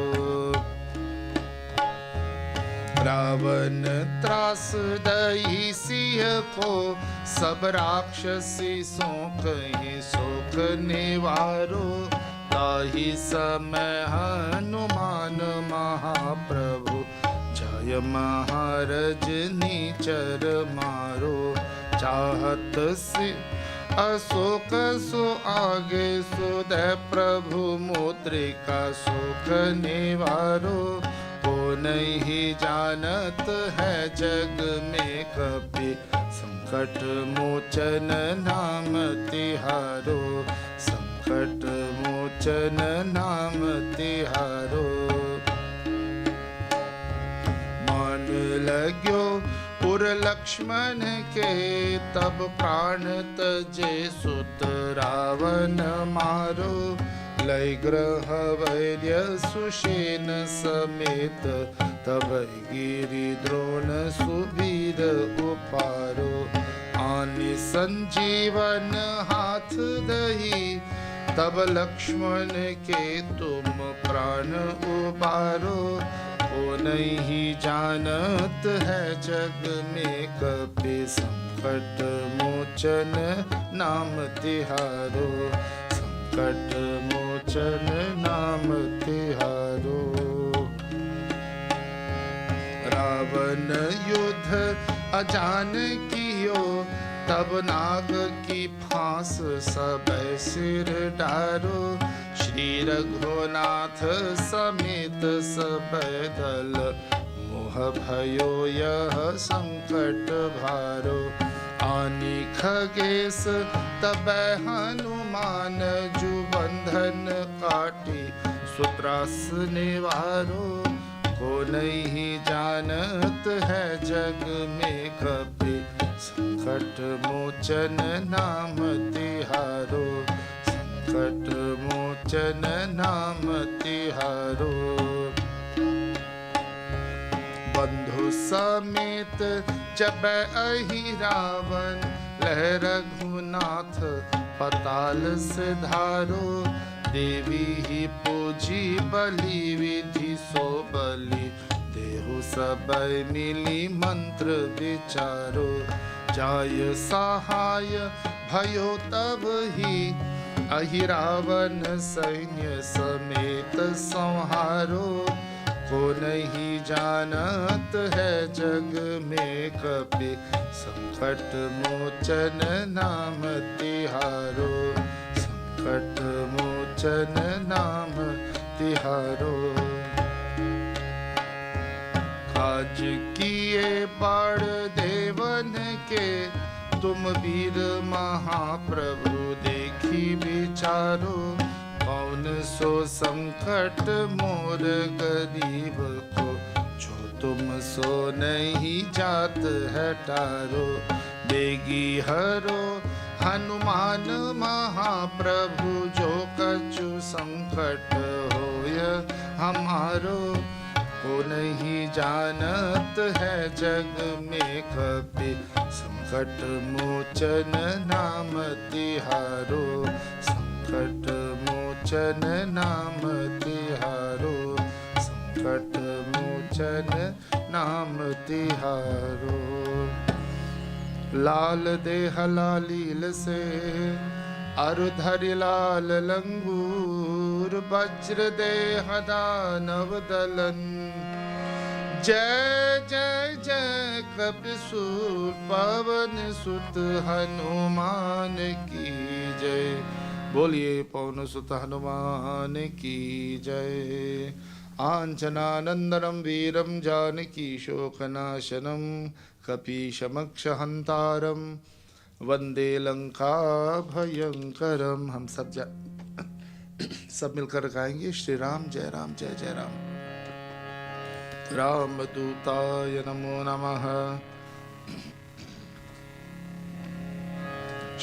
रावण त्रास दई सिंह को सब राक्षसी सो कहीं शोक निवारो ताहि समय हनुमान महाप्रभु जय महाराज निचर मारो। चाहत से अशोक सो आगे सुदय प्रभु मुद्रिका सुख निवारो। को नहीं जानत है जग में कपि संकट मोचन नाम तिहारो। संकट मोचन नाम तिहारो। मान लाग्यो पुर लक्ष्मण के तब प्राण तजे सुत रावण मारो। लय ग्रह वैर्य सुषेण समेत तब गिरि द्रोण सुवीर उपारो। आनि संजीवन हाथ दही तब लक्ष्मण के तुम प्राण उबारो। को नहीं जानत है जग में कपि संकट मोचन नाम तिहारो। संकट मोचन नाम तिहारो। रावण युद्ध अजान कियो तब नाग की फांस सबे सिर डारो। श्री रघुनाथ समेत सबे दल मोह भयो यह संकट भारो। आनि खगेश तबै हनुमान जु बंधन काटी सुत्रास निवारो। को नहीं जानत है जग में कपि संकट मोचन नाम तिहारो। संकट मोचन नाम तिहारो। बंधु समेत जब अहि रावण लह रघुनाथ पताल सिधारो। देवी ही पूजी बलि विधि सो बलि देहु सब मिली मंत्र विचारो। जाय सहाय भयो तब ही अहि रावण सैन्य समेत संहारो। को नहीं जानत है जग में कपि संकट मोचन नाम तिहारो। संकट मोचन नाम तिहारो। काज किए बाण देवन के तुम वीर महाप्रभु देखी विचारो। कौन सो संकट मोर गरीब को जो तुम सो नहीं जात है टारो। देगी हरो हनुमान महाप्रभु जो कछु संकट होय हमारो। को नहीं जानत है जग में कपि संकट मोचन नाम तिहारो। संकट मोचन नाम तिहारो। संकट मोचन नाम तिहारो। लाल देह लालील से अरु धरि लाल लंगूर। वज्र देह दानव दलन जय जय जय कपिसूर। पवन सुत हनुमान की जय। बोलिए पवन सुत हनुमान की जय। आंचनानंदनम वीरम जानकी शोकनाशनम कपीशमक्षहंतारम वंदे लंका भयंकरम। हम सब मिलकर गाएंगे श्री राम जय जय राम। राम दूताय नमो नमः।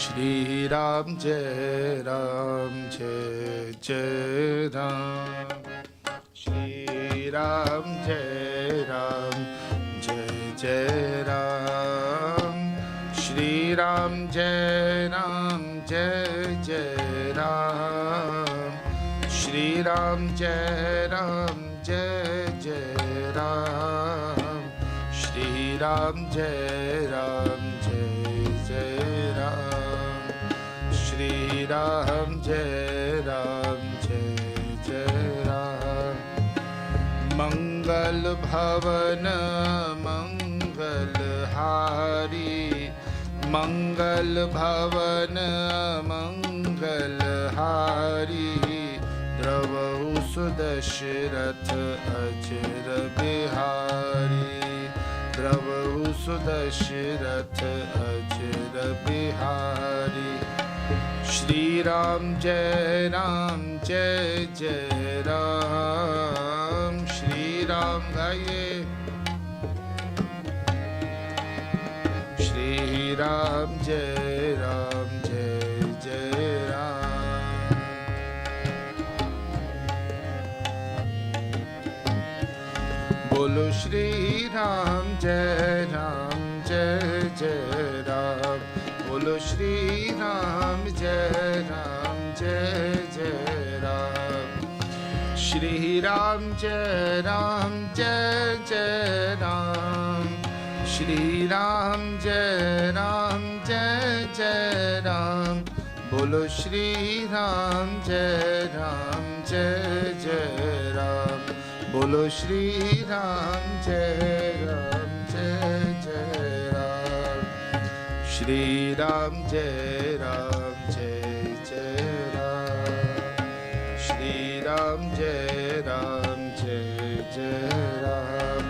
श्री राम जय जय राम। श्री राम जय जय राम। श्री राम जय जय राम। श्री राम जय जय राम। श्री राम जय जय राम। श्री राम जय मंगल भवन मंगलहारी, मंगल भवन मंगलहारी, द्रवहु सुदशरथ अचर बिहारी, द्रवहु सुदशरथ अचर बिहारी। श्री राम जय जय राम, श्री राम गाइए। श्री राम जय जय राम। बोलो श्री राम जय जय राम, बोलो श्री राम जय जय राम। श्री राम जय जय राम, श्री राम जय जय राम, बोलो श्री राम जय जय राम, बोलो श्री राम जय जय राम। श्री राम जय जय राम, श्री राम जय जय राम।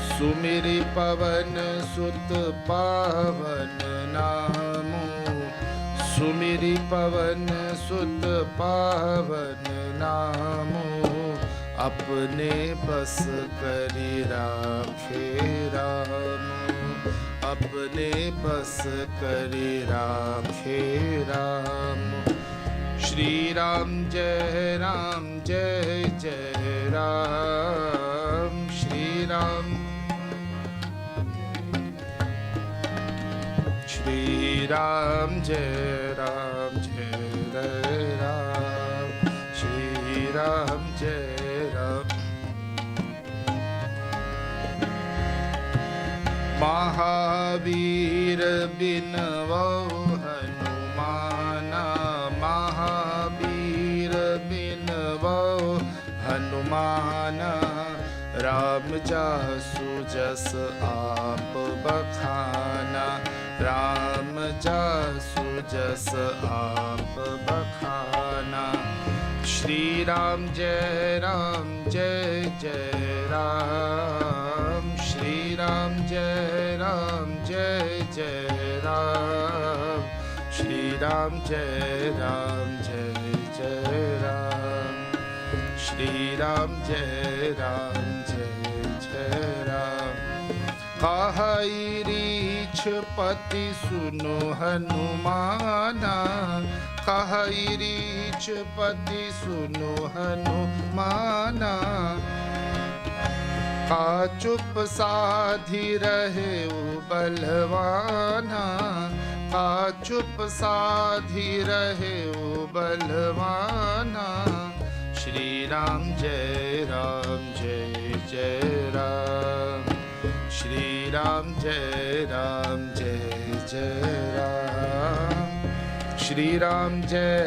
सुमिरि पवन सुत पावन नामो, सुमिरि पवन सुत पावन नामो, अपने बस करि राखे राम, अपने बस करि राखे राम। श्री राम जय जय राम, श्री राम, श्री राम जय राम, श्री राम जय राम। महावीर बिनवो हनुमाना, महावीर बिनवो हनुमाना, राम जासु जस आप बखाना, राम जासु जस आप बखाना। श्री राम जय जय राम, श्री राम जय जय राम, श्री राम जय जय राम, श्री राम जय जय राम। कहई रीछ पति सुनो हनुमाना, कहई रीछ पति सुनो हनुमाना, का चुप साधी रहे बलवाना, का चुप साधी रहे बलवाना। श्री राम जय जय राम, श्री राम जय जय राम, श्री राम जय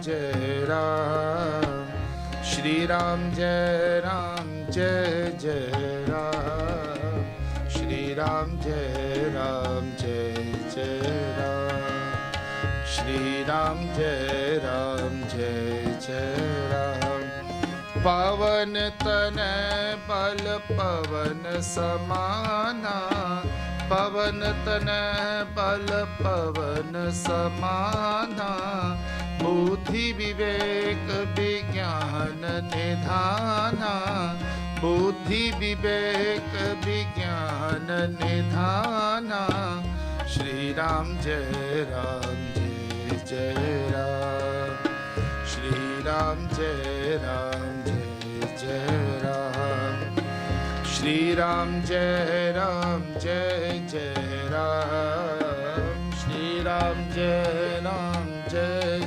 जय राम, श्री राम जय जय राम, श्री राम जय जय राम, श्री राम जय जय राम। पवन तनय बल पवन समाना, पवन तनय बल पवन समाना, बुद्धि विवेक विज्ञान निधाना, बुद्धि विवेक विज्ञान निधाना। श्री राम जय जय राम, श्री राम जय जय राम, श्री राम जय जय राम, श्री राम जय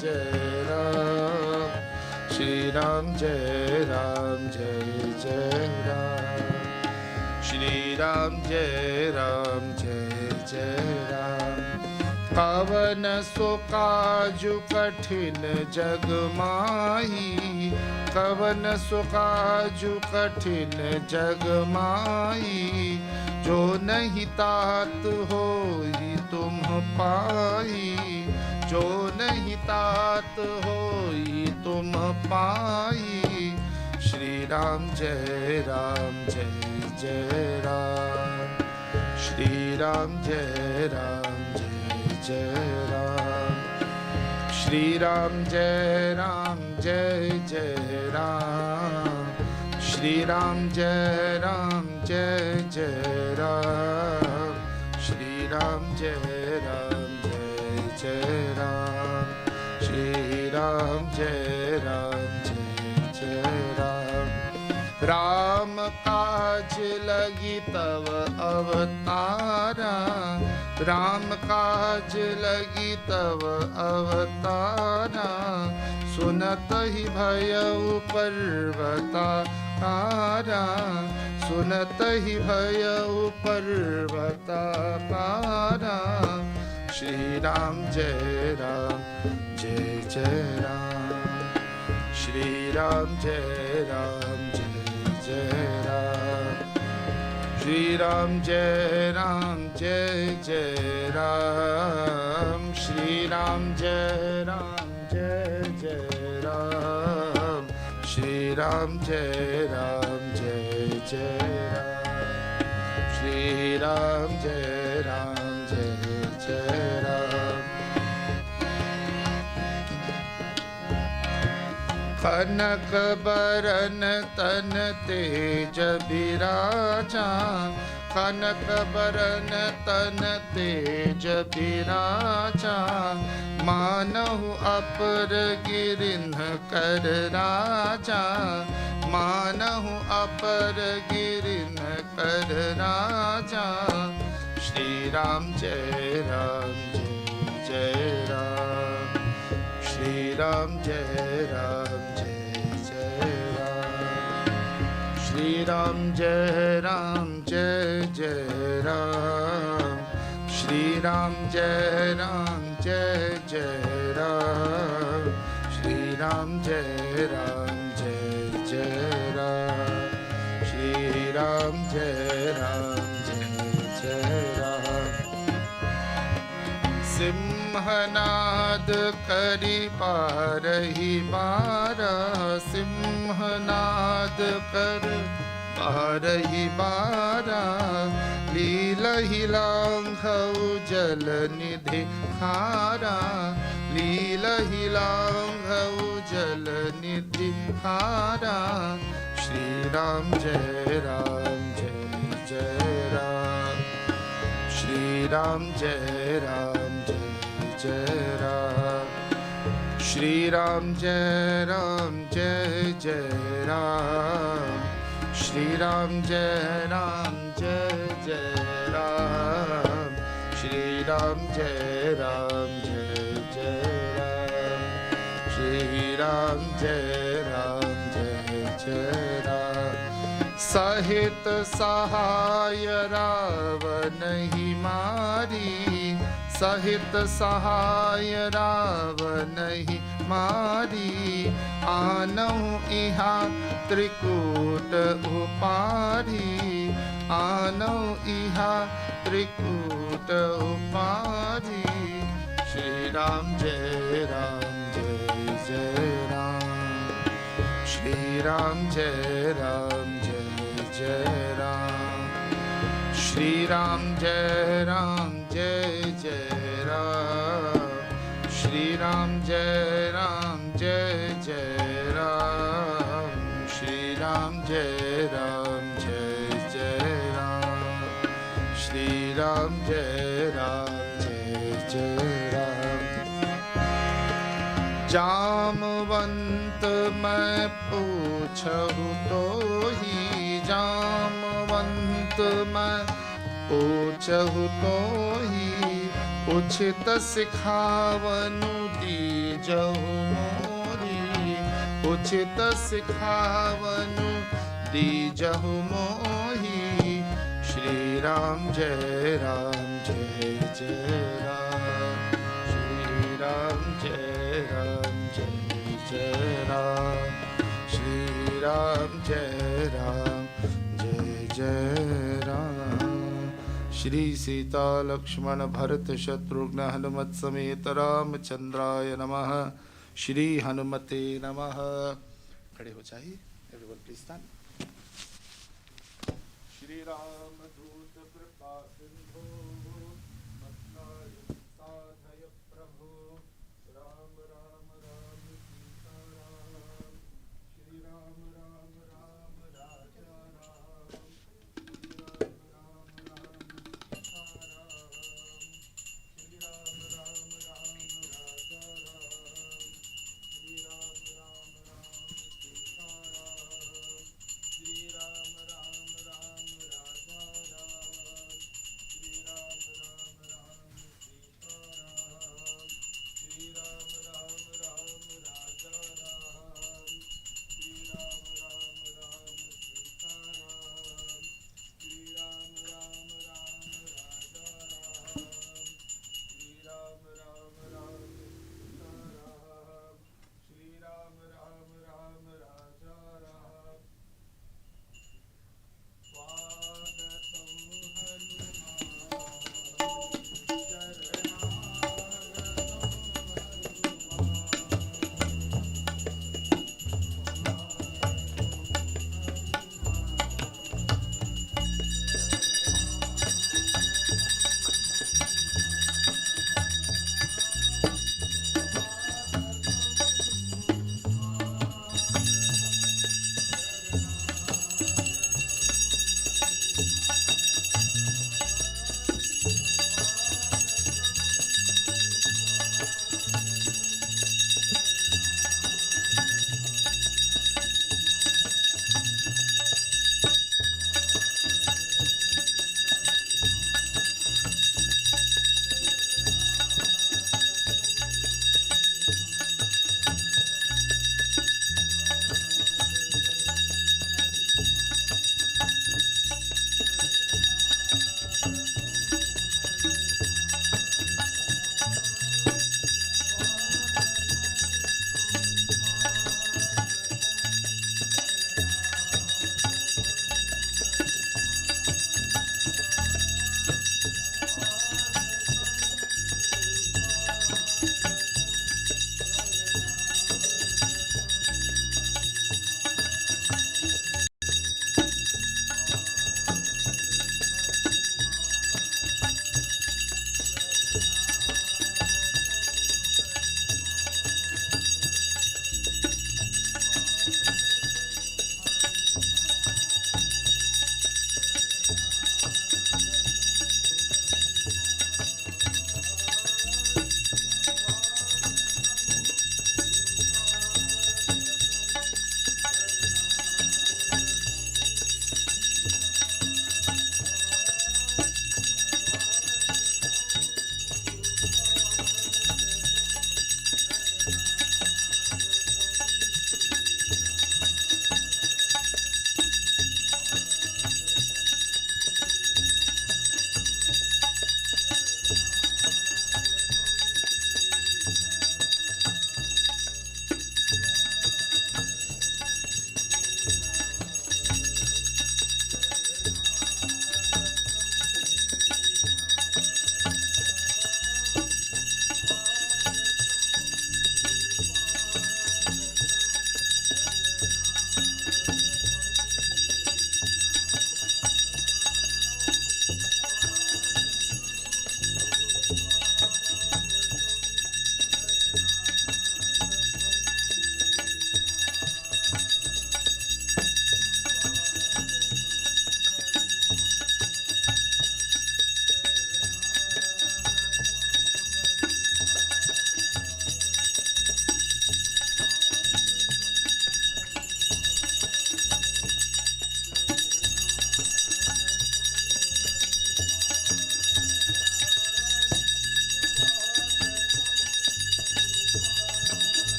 जय राम, श्री राम जय जय राम, श्री राम जय जय राम। कवन सो काजु कठिन जग माही, कवन सो काजु कठिन जग माही, जो नहीं तात होई तुम पाई, जो नहीं तात होई तुम पाई। श्री राम जय जय जय राम, श्री राम जय जय राम, श्री राम जय जय राम, श्री राम जय जय राम, श्री राम जय जय राम, श्री राम जय जय राम। राम काज लगी तव अवतारा, राम काज लगी तव अवतारा, सुनत ही भयउ पर्वताकारा, सुनत ही भयउ पर्वताकारा। श्री राम जय जय राम, श्री राम जय जय राम, श्री राम जय जय राम, श्री राम जय जय राम, श्री राम जय जय राम, श्री राम जय जय राम। कनक बरन तन तेज बिराजा, कनक बरन तन तेज बिराजा, मानहु अपर गिरिन्ह कर राजा, मानहु अपर गिरिन्ह कर राजा। श्री राम जय जय राम, श्री राम जय जय राम, श्री राम जय जय राम, श्री राम जय जय राम, श्री राम जय जय राम, श्री राम जय जय राम। सिंहनाद करि बारहि बारा, सिंहनाद कर बारहि बारा, लीलहि लांघउ जल निधि खारा, लीलहि लांघउ जल निधि खारा। श्री राम जय जय राम, श्री राम जय जय राम, श्री राम जय जय राम, श्री राम जय जय राम, श्री राम जय जय राम, श्री राम जय जय राम। सहित सहाय रावण ही मारी, सहित सहाय रावण ही मारी, आनहु इहा त्रिकूट उपारी, आनहु इहा त्रिकूट उपारी। श्री राम जय जय राम, श्री राम जय जय राम, श्री राम जय जय राम, श्री राम जय जय राम, श्री राम जय जय राम, श्री राम जय जय राम। जामवंत मैं पूछहु तो ही, जामवंत मैं पूछहु तो ही, उचित सिखावनु दीजहु मोहि, उचित सिखावनु दीजहु मोहि। श्री राम जय जय राम, राम जय जय राम, श्री राम जय राम जय जय राम। श्री सीता लक्ष्मण भरत शत्रुघ्न हनुमत समेत रामचंद्राय नमः। श्री हनुमते नमः। खड़े हो जाइए, everyone please stand. Shri Ram दूत कृपा सिंधु मत्नाय साधय प्रभु, राम राम राम सीता राम, श्री राम राम राम राजा राम, श्री राम राम राम सीता राम, श्री राम राम राम राजा राम, श्री राम राम राम सीता राम, श्री राम राम राम राजा राम, श्री राम राम राम सीता राम, श्री राम राम राम राजा राम, श्री राम राम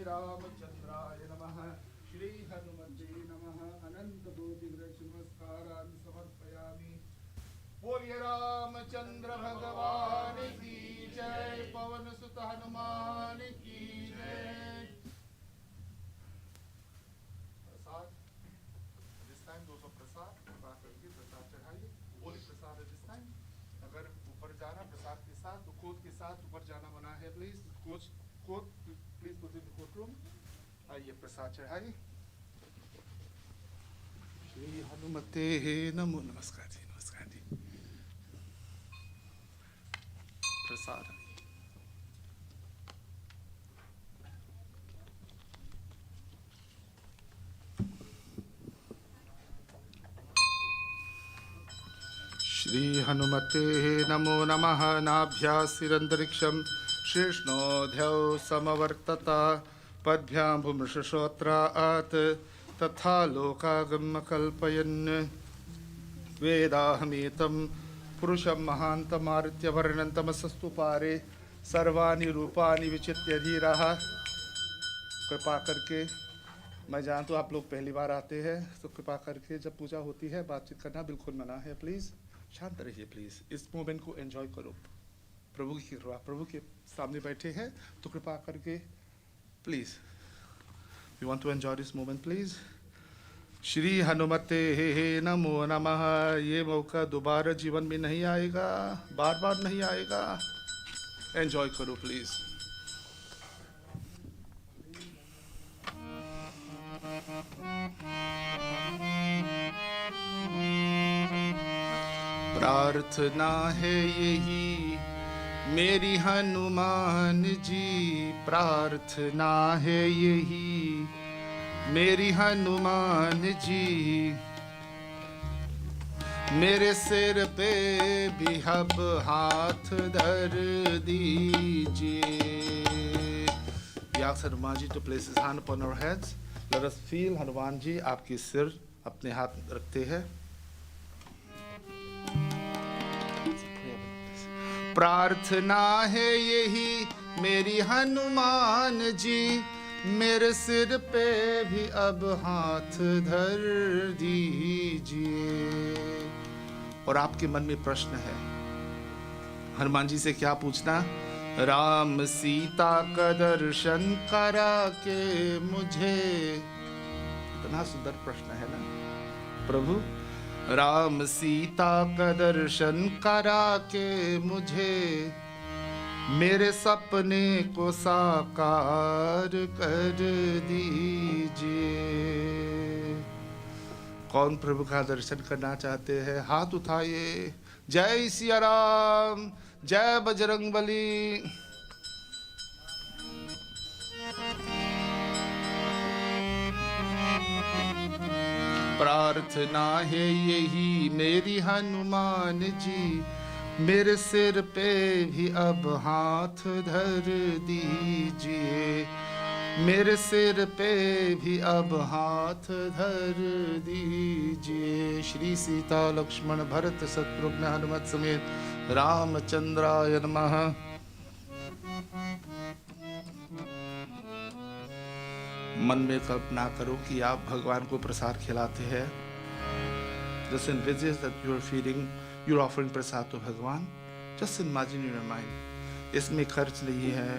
रामचंद्राय नमः। श्री हनुमते नमः। अनंत कोटि नमस्कारान् समर्पयामि। बोलिए रामचंद्र भगवान की जय। पवन सुत हनुमान की जय। प्रसाद दिस टाइम दोस्तों प्रसाद करके प्रसाद चढ़ाइए। बोली प्रसाद दिस टाइम। अगर ऊपर जाना प्रसाद के साथ तो कोट के साथ ऊपर जाना मना है। Please coat please put in the court room. आइए प्रसाद चढ़ाइए। श्री हनुमते नमो। नमस्कार जी, नमस्कार जी। प्रसाद श्री हनुमते नमो नमः। नाभ्यासिरन्तरिक्षं शेषणोऽध्यौ समवर्तता पद्भ्यां भूमृषश्रोत्रात् तथा लोकागमकल्पयन् वेदाहमेतं पुरुषं महान्तमारुत्य वर्णन्तमसस्तु पारे सर्वाणि रूपाणि विचित्य धीराः। कृपा करके, मैं जानता हूँ आप लोग पहली बार आते हैं, तो कृपा करके जब पूजा होती है बातचीत करना बिल्कुल मना है। प्लीज़ शांत रहिए, प्लीज़ इस मोमेंट को एंजॉय करो। प्रभु की कृपा, प्रभु के सामने बैठे हैं तो कृपा करके please you want to enjoy this moment please. Shri हनुमते नमो नमः। ये मौका दोबारा जीवन में नहीं आएगा, बार बार नहीं आएगा। एंजॉय करो प्लीज़। प्रार्थना है यही मेरी हनुमान जी, प्रार्थना है यही मेरी हनुमान जी। मेरे सिर पे भी अब हाथ धर दीजिए। We ask Hanuman ji to place his hand upon our heads. Let us feel Hanuman ji आपके सिर अपने हाथ रखते हैं। प्रार्थना है यही मेरी हनुमान जी, मेरे सिर पे भी अब हाथ धर दीजिए। और आपके मन में प्रश्न है, हनुमान जी से क्या पूछना? राम सीता का दर्शन करा के मुझे। इतना सुंदर प्रश्न है ना प्रभु। राम सीता का दर्शन करा के मुझे, मेरे सपने को साकार कर दीजिए। कौन प्रभु का दर्शन करना चाहते हैं? हाथ उठाइए। जय सिया राम, जय बजरंगबली। प्रार्थना है यही मेरी हनुमान जी, मेरे सिर पे भी अब हाथ धर दीजिए। मेरे सिर पे भी अब हाथ धर दीजिए। श्री सीता लक्ष्मण भरत शत्रुघ्न हनुमत समेत रामचंद्राय नमः। मन में कल्पना करो कि आप भगवान को प्रसाद खिलाते हैं। Just envisage that you are feeding, you're offering Prasad to भगवान। Just imagine in your mind। इसमें खर्च नहीं है।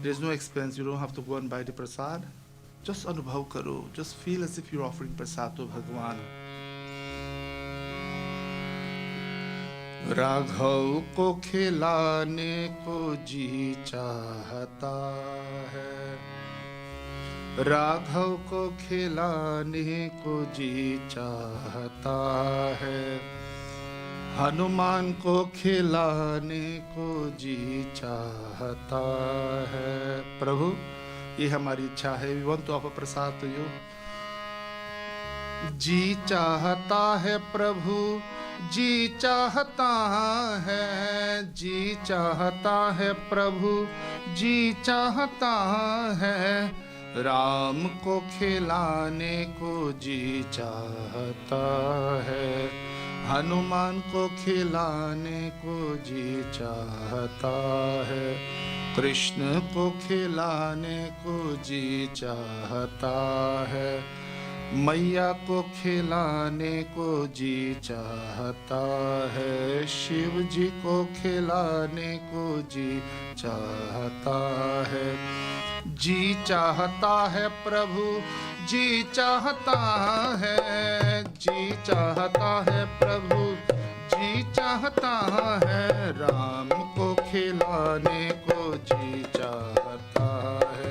There is no expense. You don't have to go and buy the Prasad. Just अनुभव करो। Just feel as if you're offering Prasad to भगवान। राघव को खिलाने को जी चाहता है, राघव को खिलाने को जी चाहता है, हनुमान को खिलाने को जी चाहता है। प्रभु ये हमारी इच्छा है। We want to offer Prasad to you। जी चाहता है प्रभु, जी चाहता है, जी चाहता है प्रभु, जी चाहता है, राम को खिलाने को जी चाहता है, हनुमान को खिलाने को जी चाहता है, कृष्ण को खिलाने को जी चाहता है, मैया को खिलाने को जी चाहता है, शिव जी को खिलाने को जी चाहता है। जी चाहता है प्रभु, जी चाहता है, जी चाहता है प्रभु, जी चाहता है, राम को खिलाने को जी चाहता है,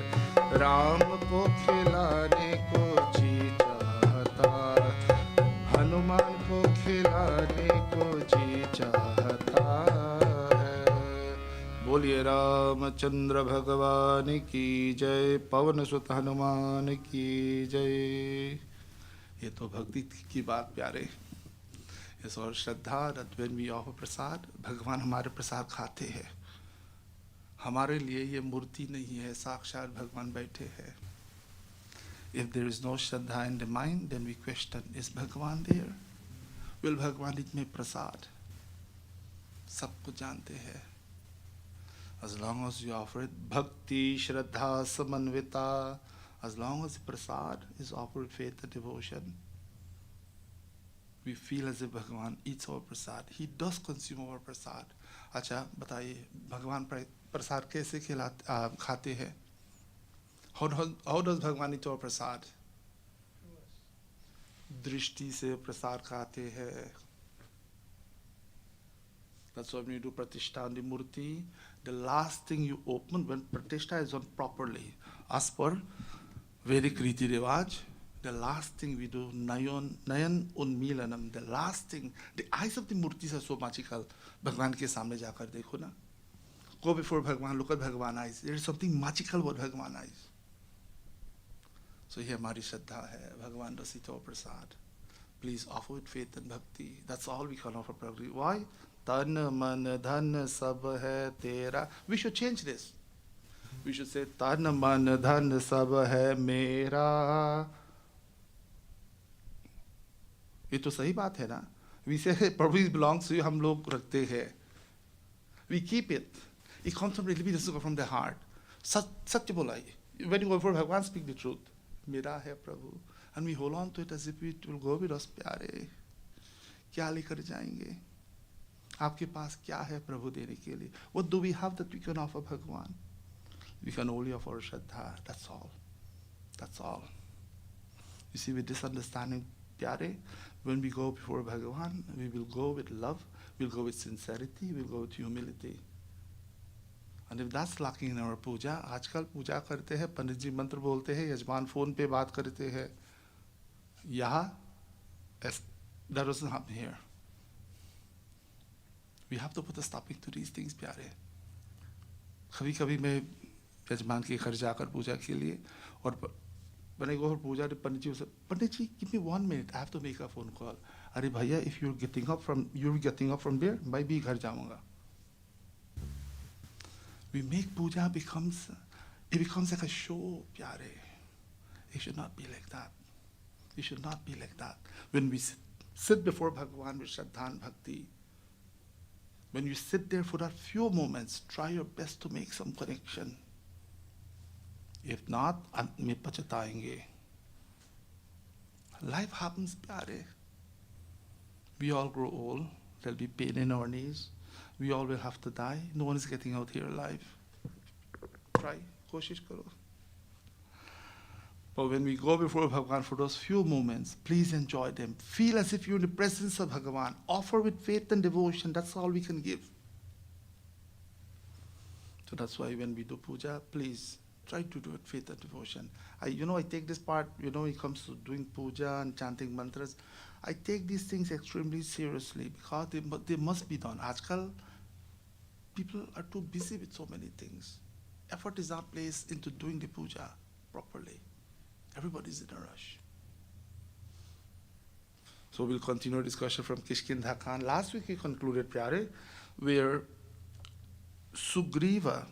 राम को खिलाने को जी चाहता है, हनुमान को खिलाने को जी चाहता है। बोलिए रामचंद्र भगवान की जय, पवन सुत हनुमान की जय। ये तो भक्ति की बात प्यारे, इस और श्रद्धा that when we offer प्रसाद, भगवान हमारे प्रसाद खाते हैं। हमारे लिए ये मूर्ति नहीं है, साक्षात भगवान बैठे हैं। If there is no Shraddha in the mind, then we question, is भगवान there? Will भगवान इसमें प्रसाद? सबको जानते हैं। As long as you offer it, bhakti, shraddha, samanvita, as long as prasad is offered with faith and devotion, we feel as if Bhagavan eats our prasad. He does consume our prasad. अच्छा बताइए, भगवान प्रसाद कैसे खाते हैं? How does भगवान eat our prasad? दृष्टि से प्रसाद खाते हैं। That's why when you do pratishtha on the murti, the last thing you open when pratishtha is done properly, as per Vedic Riti Rivaj, the last thing we do, nayan unmilanam, the last thing, the eyes of the murtis are so magical. Bhagwan ke samne jaakar dekho na. Go before Bhagwan, look at Bhagwan eyes. There is something magical about Bhagwan eyes. So here Mari Shraddha hai, Bhagwan does eat our prasad. Please offer with faith and bhakti. That's all we can offer probably. Why? Tan man dhan sab hai tera. We should change this. We should say tan man dhan sab hai mera. ये तो सही बात है ना. We say Prabhu belongs to you, हम लोग रखते हैं. We keep it. It comes from really doesn't go from the heart. सत्य बोला ये. When you go for Bhagwan, speak the truth. मेरा है प्रभु. And we hold on to it as if it will go with us. प्यारे क्या लेकर जाएंगे? आपके पास क्या है प्रभु देने के लिए? What do we have that we can offer Bhagwan? We can only offer Shraddha. That's all. That's all. You see, with this understanding, प्यारे, when we go before Bhagwan, we will go with love, we'll go with sincerity, we'll go with humility. And if that's lacking in our puja, आजकल पूजा करते हैं, पंडित जी मंत्र बोलते हैं, यजमान phone पे बात करते हैं. यहाँ, that doesn't happen here. We have to put a stopping to these things, प्यारे. कभी-कभी मैं यजमान के घर जाकर पूजा के लिए और when I go for puja, the Pandit ji will say, Pandit ji, give me 1 minute, I have to make a phone call. अरे भैया, if you're getting up from there, मैं भी घर जाऊँगा. We make puja becomes like a show, pyare. It should not be like that. It should not be like that. When we sit before Bhagavan with Shraddha and Bhakti, when you sit there for that few moments, try your best to make some connection. If not, अंत में पछताएंगे. Life happens, pyare. We all grow old. There'll be pain in our knees. We all will have to die. No one is getting out here alive. Try, koshish karo. But when we go before Bhagavan for those few moments, please enjoy them. Feel as if you're in the presence of Bhagavan. Offer with faith and devotion. That's all we can give. So that's why when we do puja, please try to do it with faith and devotion. I take this part, when it comes to doing puja and chanting mantras, I take these things extremely seriously because they must be done. Aajkal, people are too busy with so many things. Effort is not placed into doing the puja properly. Everybody's in a rush. So we'll continue our discussion from Kishkindha Khan. Last week we concluded, pyare, where Sugriva,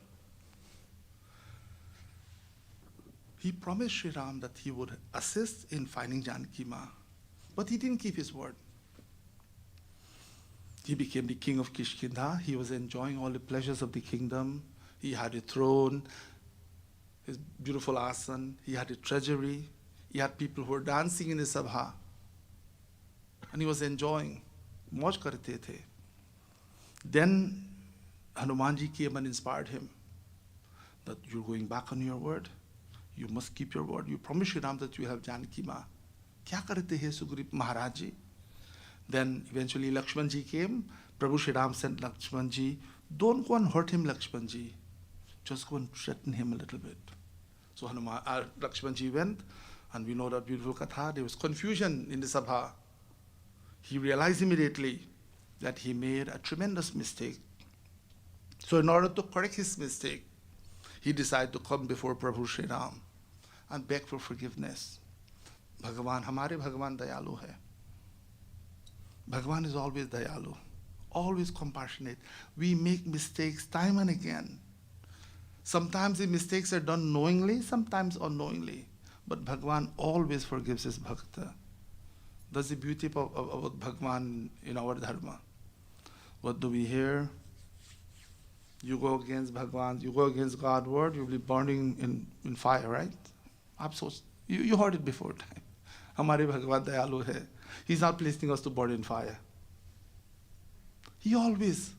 he promised Sri Ram that he would assist in finding Janaki Ma, but he didn't keep his word. He became the king of Kishkindha. He was enjoying all the pleasures of the kingdom. He had a throne, his beautiful asan, he had a treasury, he had people who were dancing in his sabha. And he was enjoying. Mauj karte the. Then Hanumanji came and inspired him that you're going back on your word. You must keep your word. You promised Shri Ram that you have Janaki Ma. Kya karte hai Sugriv Maharaj ji? Then eventually Lakshman ji came. Prabhu Shri Ram sent Lakshman ji. Don't go and hurt him, Lakshman ji. Just go and threaten him a little bit. So Lakshman ji went, and we know that beautiful katha. There was confusion in the sabha. He realized immediately that he made a tremendous mistake. So in order to correct his mistake, he decided to come before Prabhu Shri Ram and beg for forgiveness. Bhagavan, hamare Bhagavan dayalu hai. Bhagavan is always dayalu, always compassionate. We make mistakes time and again. Sometimes the mistakes are done knowingly, sometimes unknowingly. But Bhagavan always forgives his bhakta. That's the beauty of Bhagavan in our dharma. What do we hear? You go against Bhagavan, you go against God's word, you'll be burning in fire, right? You heard it before time. Hamare Bhagavan dayalu hai. He's not placing us to burn in fire. He always,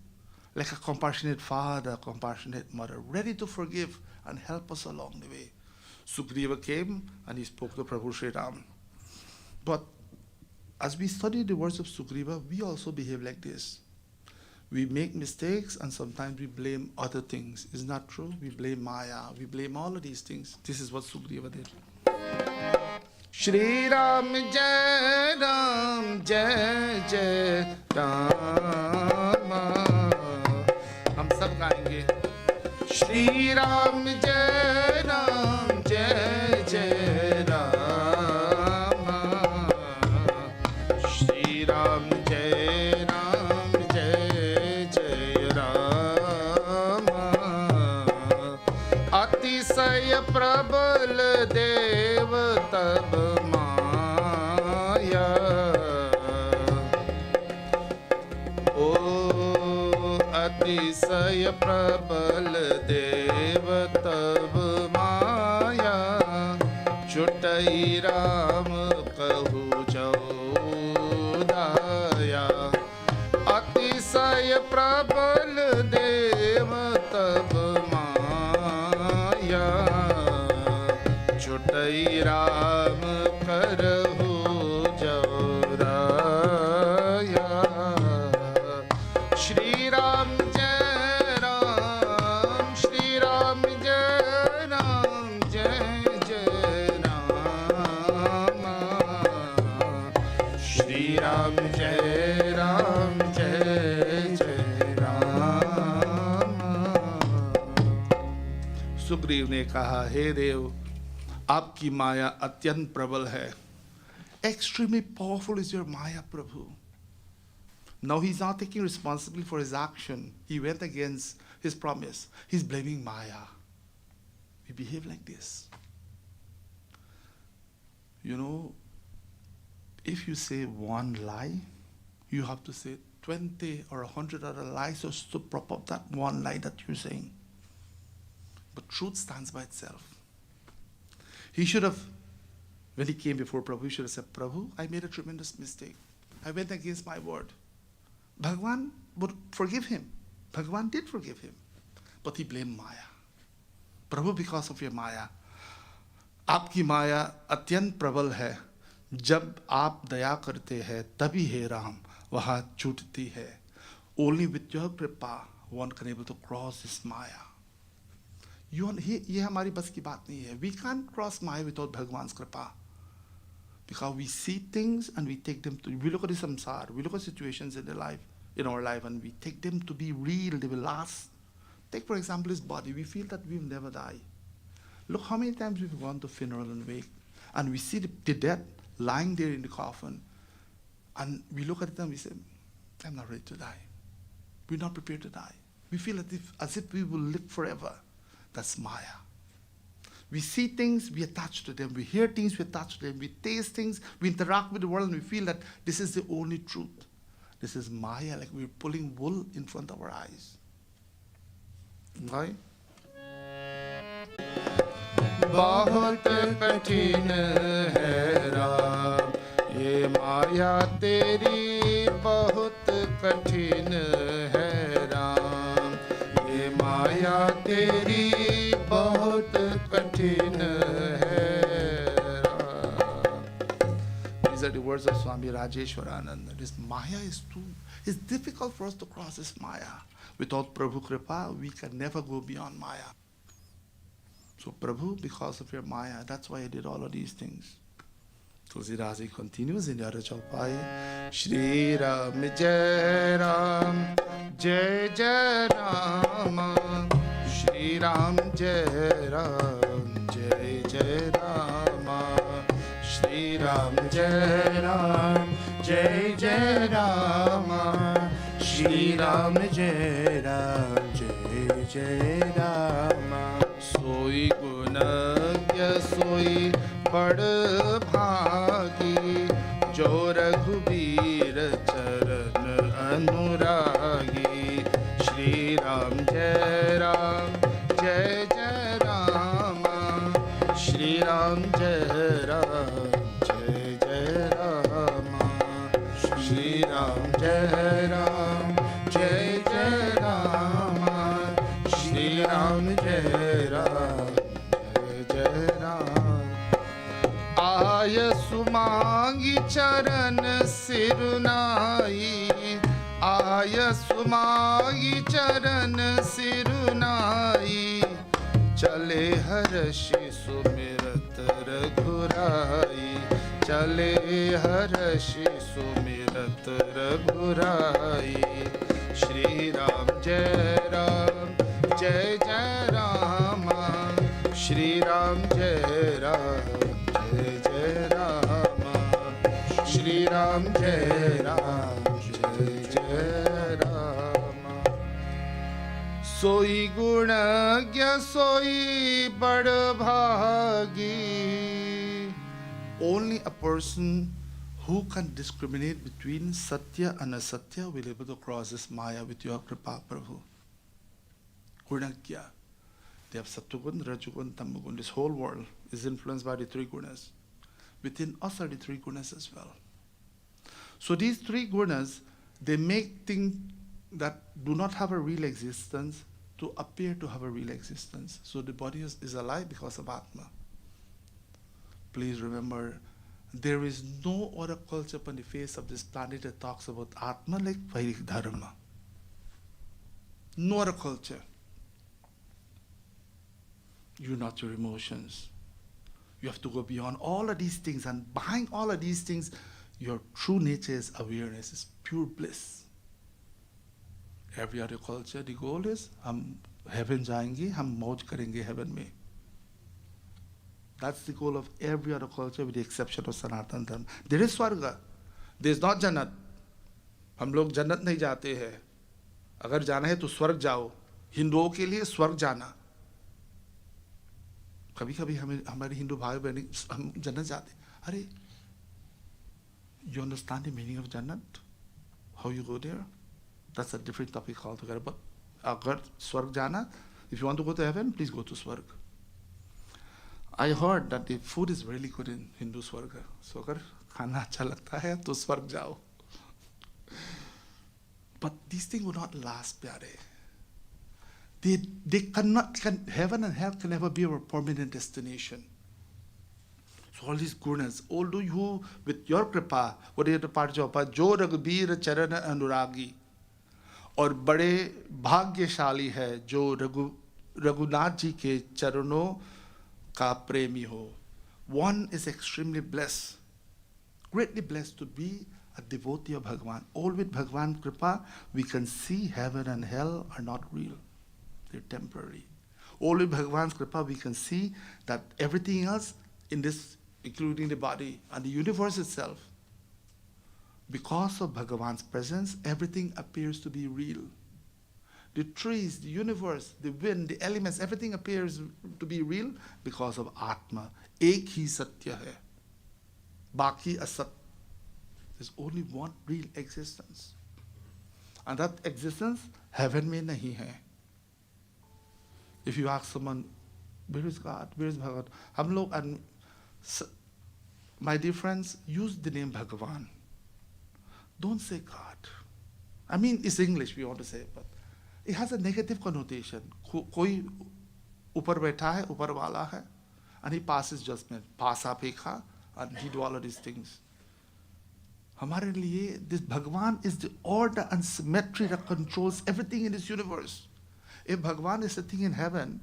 like a compassionate father, compassionate mother, ready to forgive and help us along the way. Sugriva came and he spoke to Prabhu Shri Ram. But as we study the words of Sugriva, we also behave like this. We make mistakes and sometimes we blame other things. Isn't that true? We blame Maya, we blame all of these things. This is what Sugriva did. Shri Ram Jai Ram Jai Jai Rama. हम सब गाएंगे. Shri Ram Jai Ram Jai Jai Rama. Shri Ram Jai Ram Jai Jai Rama. Atisaya prabal dev tab maya. O atisaya prabal dev tab maya. Chutai Ram kahu jaudaya. Atisaya prabal dev tab maya. Chutai Ram karhu jauraya. Shri Ram Jai Ram, Shri Ram Jai Ram, Jai Jai Rama. Shri Ram Jai Ram, Jai Jai Rama. Sugriva ने कहा, हे देव, आपकी माया अत्यंत प्रबल है. Extremely powerful is your Maya, Prabhu. Now he's not taking responsibility for his action. He went against his promise. He's blaming Maya. We behave like this. You know, if you say one lie, you have to say 20 or 100 other lies just to prop up that one lie that you're saying. But truth stands by itself. He should have, when he came before Prabhu, he should have said, Prabhu, I made a tremendous mistake. I went against my word. Bhagavan would forgive him. Bhagavan did forgive him. But he blamed Maya. Prabhu, because of your Maya, आपकी माया अत्यंत प्रबल है. जब आप दया करते हैं तभी हे राम वहाँ छूटती है. Only with your कृपा one can able to cross this Maya. ये हमारी बस की बात नहीं है. We can't cross Maya without Bhagavan's कृपा. Because we see things and we take them to, we look at the samsara, we look at situations in our life and we take them to be real, they will last. Take for example this body, we feel that we will never die. Look how many times we've gone to funeral and wake and we see the dead lying there in the coffin and we look at it and we say, I'm not ready to die. We're not prepared to die. We feel as if we will live forever. That's Maya. We see things, we attach to them. We hear things, we attach to them. We taste things, we interact with the world, and we feel that this is the only truth. This is Maya, like we're pulling wool in front of our eyes. Right? बहुत कठिन है राम, ये माया तेरी बहुत कठिन है राम, ये माया तेरी बहुत कठिन है Ram. These are the words of Swami Rajeshwarananda. This Maya it's difficult for us to cross this Maya. Without Prabhu Kripa, we can never go beyond Maya. So Prabhu, because of your Maya, that's why I did all of these things. Tulsidasi continues in the other Chaupai. Shri Ram Jai Ram, Jai Jai Ram, Shri Ram Jai Ram, Jai Jai Ram, Shri Ram Jai Ram, Jai Jai Ram, Shri Ram Jai Ram, Jai Jai Ram. सोई गुणज्ञ सोई बड़ भागी, जो रघुबीर चरण अनुरागी. श्री राम जय राम, जय जय राम, श्री राम जय राम, जय जय राम, श्री राम जय राम, जय जय राम, श्री राम जय राम, जय जय राम. आय सुमांगी चरण सिरुनाई, आय सुमांगी चरण सिरुनाई, चले हर्षि सुमिरत रघुराई, चले हर्षि सुमिरत रघुराई. श्री राम जय राम, जय जय राम, श्री राम जय राम, जय जय राम, श्री राम जय राम, जय जय राम. सोई गुणज्ञ सोई बड़ भागी. Only a person who can discriminate between Satya and Asatya will be able to cross this Maya with your Kripa, Prabhu. Gunagya. They have Sattvagun, Rajagun, Tamagun. This whole world is influenced by the three gunas. Within us are the three gunas as well. So these three gunas, they make things that do not have a real existence to appear to have a real existence. So the body is alive because of Atma. Please remember, there is no other culture upon the face of this planet that talks about Atma like Vedic Dharma. No other culture. You're not your emotions. You have to go beyond all of these things, and behind all of these things, your true nature is awareness, is pure bliss. Every other culture, the goal is, हम heaven जाएंगे, हम मौज करेंगे heaven में. That's the goal of every other culture with the exception of Sanatana Dharma. There is Swarga. There is not Jannat. हम लोग जन्नत नहीं जाते हैं. अगर जाना है तो स्वर्ग जाओ. हिंदुओं के लिए स्वर्ग जाना. कभी कभी हमारे हिंदू भाई बहन हम जन्नत जाते. अरे, you understand the meaning of Jannat? How you go there? That's a different topic altogether. But अगर स्वर्ग जाना, if you want to go to heaven, please go to स्वर्ग. I heard that the food is really good in Hindu Swarga. So अगर खाना अच्छा लगता है तो स्वर्ग जाओ. But these things will not last, pyare. They cannot, heaven and hell can never be our permanent destination. So all these gunas, although you, with your kripa, what is the part of Jo Raghubir Charana Anuragi, और बड़े भाग्यशाली है जो रघुनाथ जी के चरणों का प्रेमी हो. One is extremely blessed, greatly blessed to be a devotee of Bhagavan. All with Bhagavan Kripa, we can see heaven and hell are not real. They're temporary. All with Bhagavan's Kripa, we can see that everything else in this, including the body and the universe itself, because of Bhagavan's presence, everything appears to be real. The trees, the universe, the wind, the elements, everything appears to be real because of Atma. Ek hi satya hai. Baki asat. There's only one real existence. And that existence, heaven mein nahi hai. If you ask someone, Where is God? Where is Bhagavan? हम लोग, and my dear friends, use the name Bhagavan. Don't say God. I mean, it's English we want to say, but it has a negative connotation. कोई ऊपर बैठा है, ऊपर वाला है, and he passes judgment, पासा फेंका, and he do all of these things. हमारे लिए this Bhagavan is the order and symmetry that controls everything in this universe. If Bhagavan is sitting in heaven,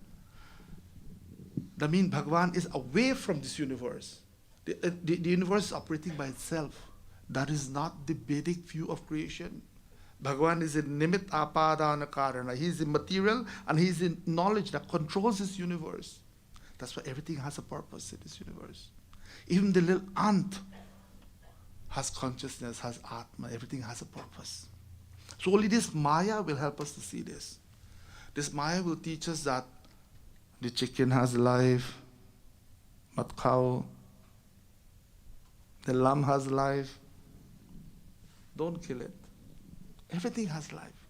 that means Bhagavan is away from this universe. The universe is operating by itself. That is not the Vedic view of creation. Bhagavan is in Nimit Apadana Karana. He is immaterial and he is in knowledge that controls this universe. That's why everything has a purpose in this universe. Even the little ant has consciousness, has Atma. Everything has a purpose. So only this Maya will help us to see this. This Maya will teach us that the chicken has life, mat khao. The lamb has life. Don't kill it. Everything has life.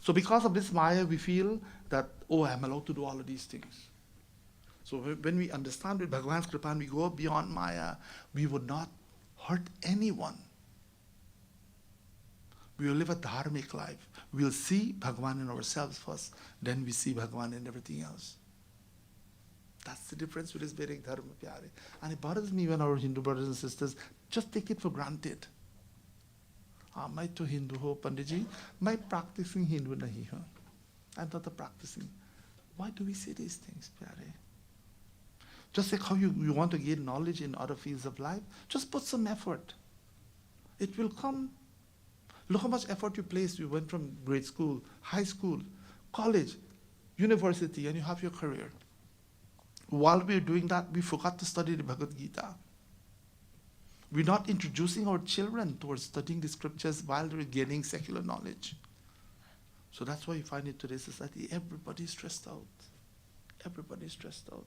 So because of this Maya, we feel that, oh, I'm allowed to do all of these things. So when we understand with Bhagavan's Kripa and we go beyond Maya, we would not hurt anyone. We will live a dharmic life. We will see Bhagavan in ourselves first, then we see Bhagavan in everything else. That's the difference with this Vedic Dharma, pyare. And it bothers me when our Hindu brothers and sisters just take it for granted. मैं तो हिंदू हो पंडित जी, मैं practicing Hindu नहीं हूँ. I'm not a practicing. Why do we say these things, pyare? Just like how you want to gain knowledge in other fields of life, just put some effort. It will come. Look how much effort you placed. You went from grade school, high school, college, university, and you have your career. While we're doing that, we forgot to study the Bhagavad Gita. We're not introducing our children towards studying the scriptures while they're gaining secular knowledge. So that's why you find in today's society, everybody's stressed out. Everybody's stressed out.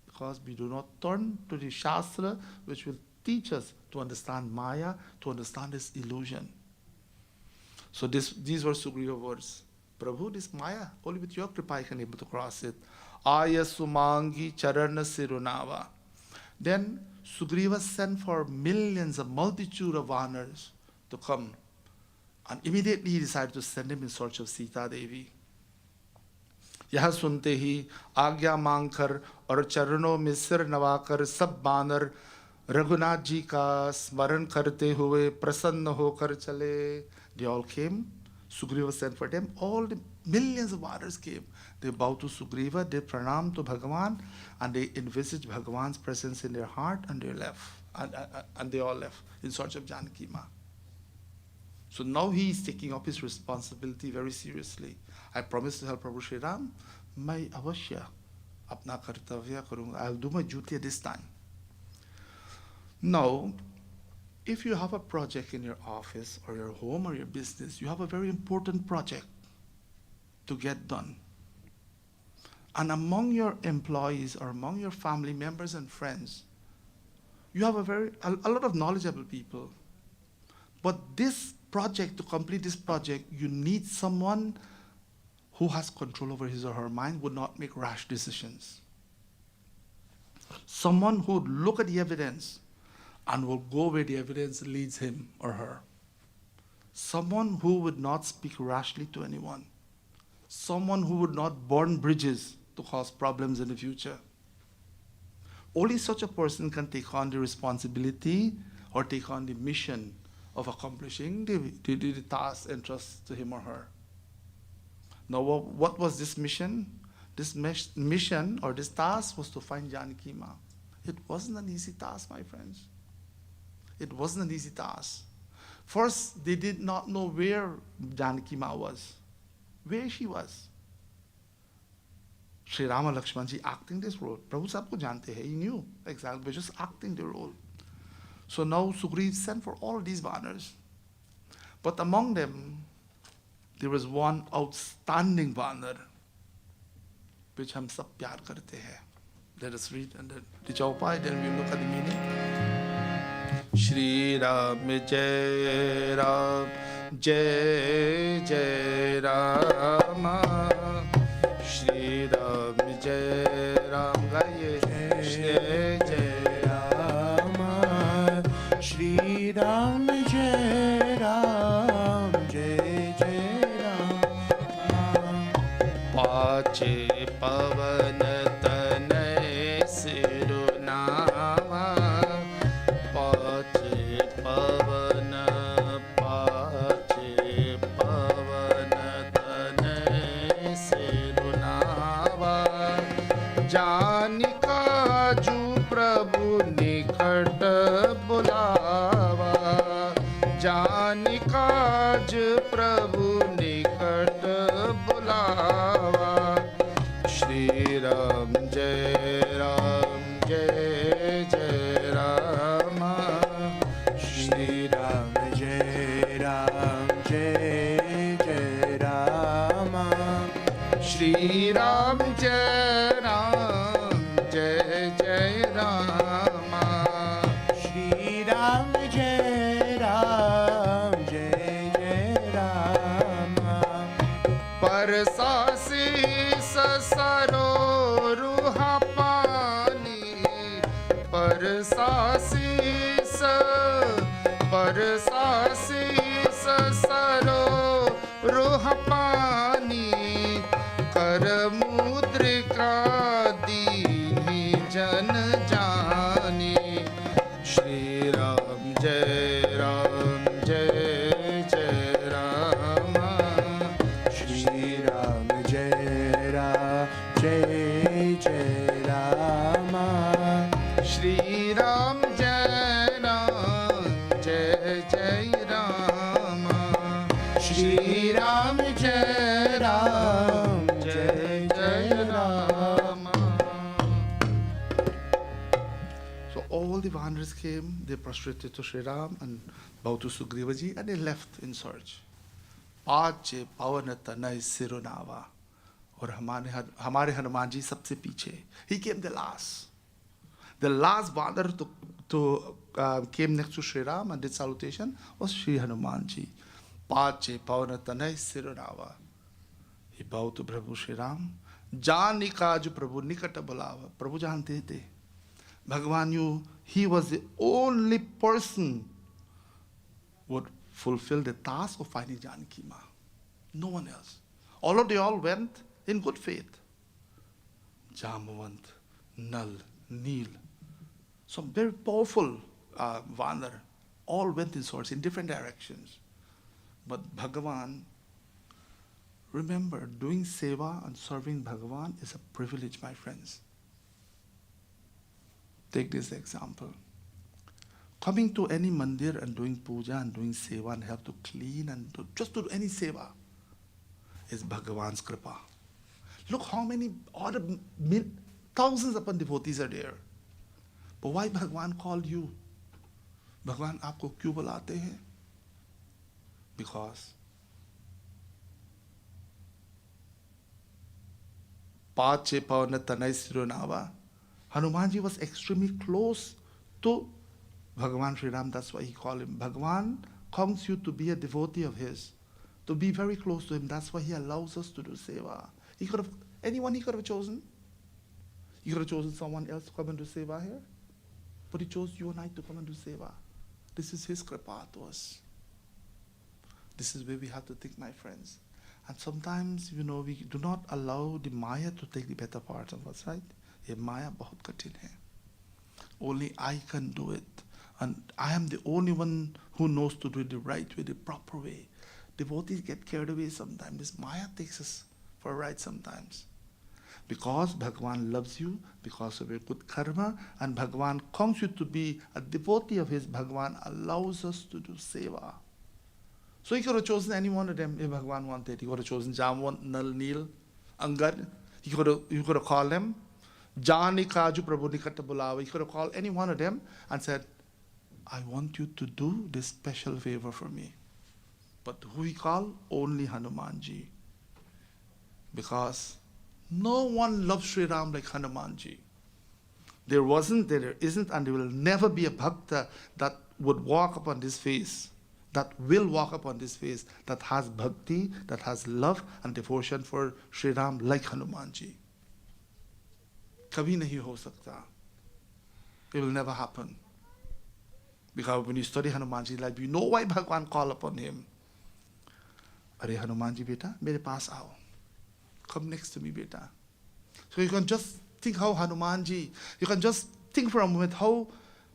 Because we do not turn to the Shastra, which will teach us to understand Maya, to understand this illusion. So these were Sugriva words. Prabhu, this Maya, only with your kripa I can able to cross it. Aya Sumangi Charana Sirunava. Then Sugriva sent for millions, a multitude of vanars to come. And immediately he decided to send him in search of Sita Devi. यह सुनते ही आज्ञा मांगकर और चरणों में सिर नवाकर सब बानर रघुनाथ जी का स्मरण करते हुए प्रसन्न होकर चले. They all came. Sugriva sent for them. All the millions of others came. They bowed to Sugriva, they pranam to Bhagavan, and they envisaged Bhagavan's presence in their heart, and they left. And they all left in search of Janaki Ma. So now he is taking up his responsibility very seriously. I promised to help Prabhu Shri Ram. Mai avashya apna kartavya karunga. I'll do my duty this time. Now, if you have a project in your office or your home or your business, you have a very important project to get done. And among your employees or among your family members and friends, you have a lot of knowledgeable people. But this project, to complete this project, you need someone who has control over his or her mind, would not make rash decisions. Someone who would look at the evidence and will go where the evidence leads him or her. Someone who would not speak rashly to anyone. Someone who would not burn bridges to cause problems in the future. Only such a person can take on the responsibility or take on the mission of accomplishing the task entrusted to him or her. Now, what was this mission? This mission or this task was to find Janaki Ma. It wasn't an easy task, my friends. It wasn't an easy task. First, they did not know where Janaki Ma was, where she was. Sri Rama Lakshmanji acting this role. Prabhu Sahib ko jante hai, he knew exactly, but just acting the role. So now Sugriva sent for all these banners. But among them, there was one outstanding banner, which hum sab pyar karte hai. Let us read and the chaupai, then we look at the meaning. Shri Ram Jai Ram Jai Jai Rama Shri Ram Jai Ram गाइए जय जय राम श्री राम जय राम जय जय राम पाचे पवन तनय सिरुनामा पाचे पवन तनय सिरुनावा जानिका जू प्रभु निकट बुलावा जानिका ज प्रभु निकट बुलावा श्री राम जय जय राम श्री राम जय जय राम श्री राम जय जय राम श्री राम जय जय राम परसासी ससरो रूहा पानी परसासी ससरो रूहा पानी कर मुद्रिका दीनी जन जानी श्री राम जय जय राम श्री राम जय जय राम श्री राम जय जय राम श्री राम जय जय Ram So all the wanderers came, they prostrated to Sri Ram and bowed to Sugriva ji and they left in search. पाचे पवन तनय सिरुनावा और हमारे हनुमान जी सबसे पीछे. He came the last. The last wanderer to came next to Sri Ram and did salutation was Sri Hanuman ji. पाचे पवन तनय सिरुनावा. He bowed to Prabhu Sri Ram. Janika जो प्रभु निकट बुलावा. प्रभु जानते थे. Bhagavan knew he was the only person who would fulfill the task of finding Janaki Ma. No one else. Although they all went in good faith. Jambavant, Nal, Neel, some very powerful Vanar, all went in sorts in different directions. But Bhagavan, remember, doing seva and serving Bhagavan is a privilege, my friends. Take this example. Coming to any mandir and doing puja and doing seva and have to clean and just to do any seva is Bhagavan's kripa. Look how many thousands upon devotees are there. But why Bhagavan called you? Bhagavan aapko kyun bulate hain? Because Pache Pavana Tanai Sirunava, Hanumanji was extremely close to Bhagavan Sri Ram. That's why he called him. Bhagavan comes you to be a devotee of his, to be very close to him. That's why he allows us to do seva. He could have, anyone he could have chosen. He could have chosen someone else to come and do seva here. But he chose you and I to come and do seva. This is his kripa to us. This is where we have to think, my friends. And sometimes, we do not allow the Maya to take the better part of us, right? Ye Maya bahut katin hai. Only I can do it. And I am the only one who knows to do it the right way, the proper way. Devotees get carried away sometimes. This Maya takes us for a ride sometimes. Because Bhagavan loves you, because of your good karma, and Bhagavan comes you to be a devotee of his, Bhagavan allows us to do seva. So he could have chosen any one of them if Bhagavan wanted. He could have chosen Jamwan, Nal, Neel, Angad. He could have called them. Jani Kaju Prabhu Nikata Bulawa. He could have called any one of them and said, I want you to do this special favor for me. But who he called? Only Hanumanji. Because no one loves Sri Ram like Hanumanji. There wasn't, there isn't, and there will never be a bhakta that would walk upon this face, that will walk upon this face, that has bhakti, that has love and devotion for Sri Ram like Hanumanji. कभी नहीं हो सकता. It will never happen. Because when you study Hanumanji's life, you know why Bhagwan called upon him. Arey Hanumanji beta, mere paas aao. Come next to me beta. So you can just think how Hanumanji, you can just think for a moment how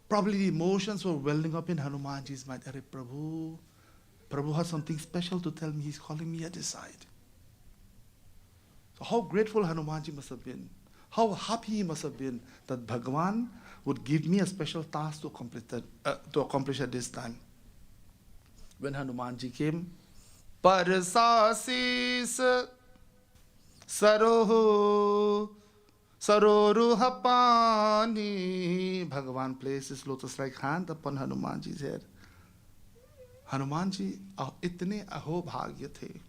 probably the emotions were welling up in Hanumanji's mind. Arey Prabhu has something special to tell me. He's calling me at his side. So how grateful Hanumanji must have been. How happy he must have been that Bhagwan would give me a special task to accomplish at this time. When Hanumanji came, Parasasis Sarohu Saroruhapani. Bhagwan placed his lotus-like hand upon Hanumanji's head. Hanumanji, itne aho bhagya the.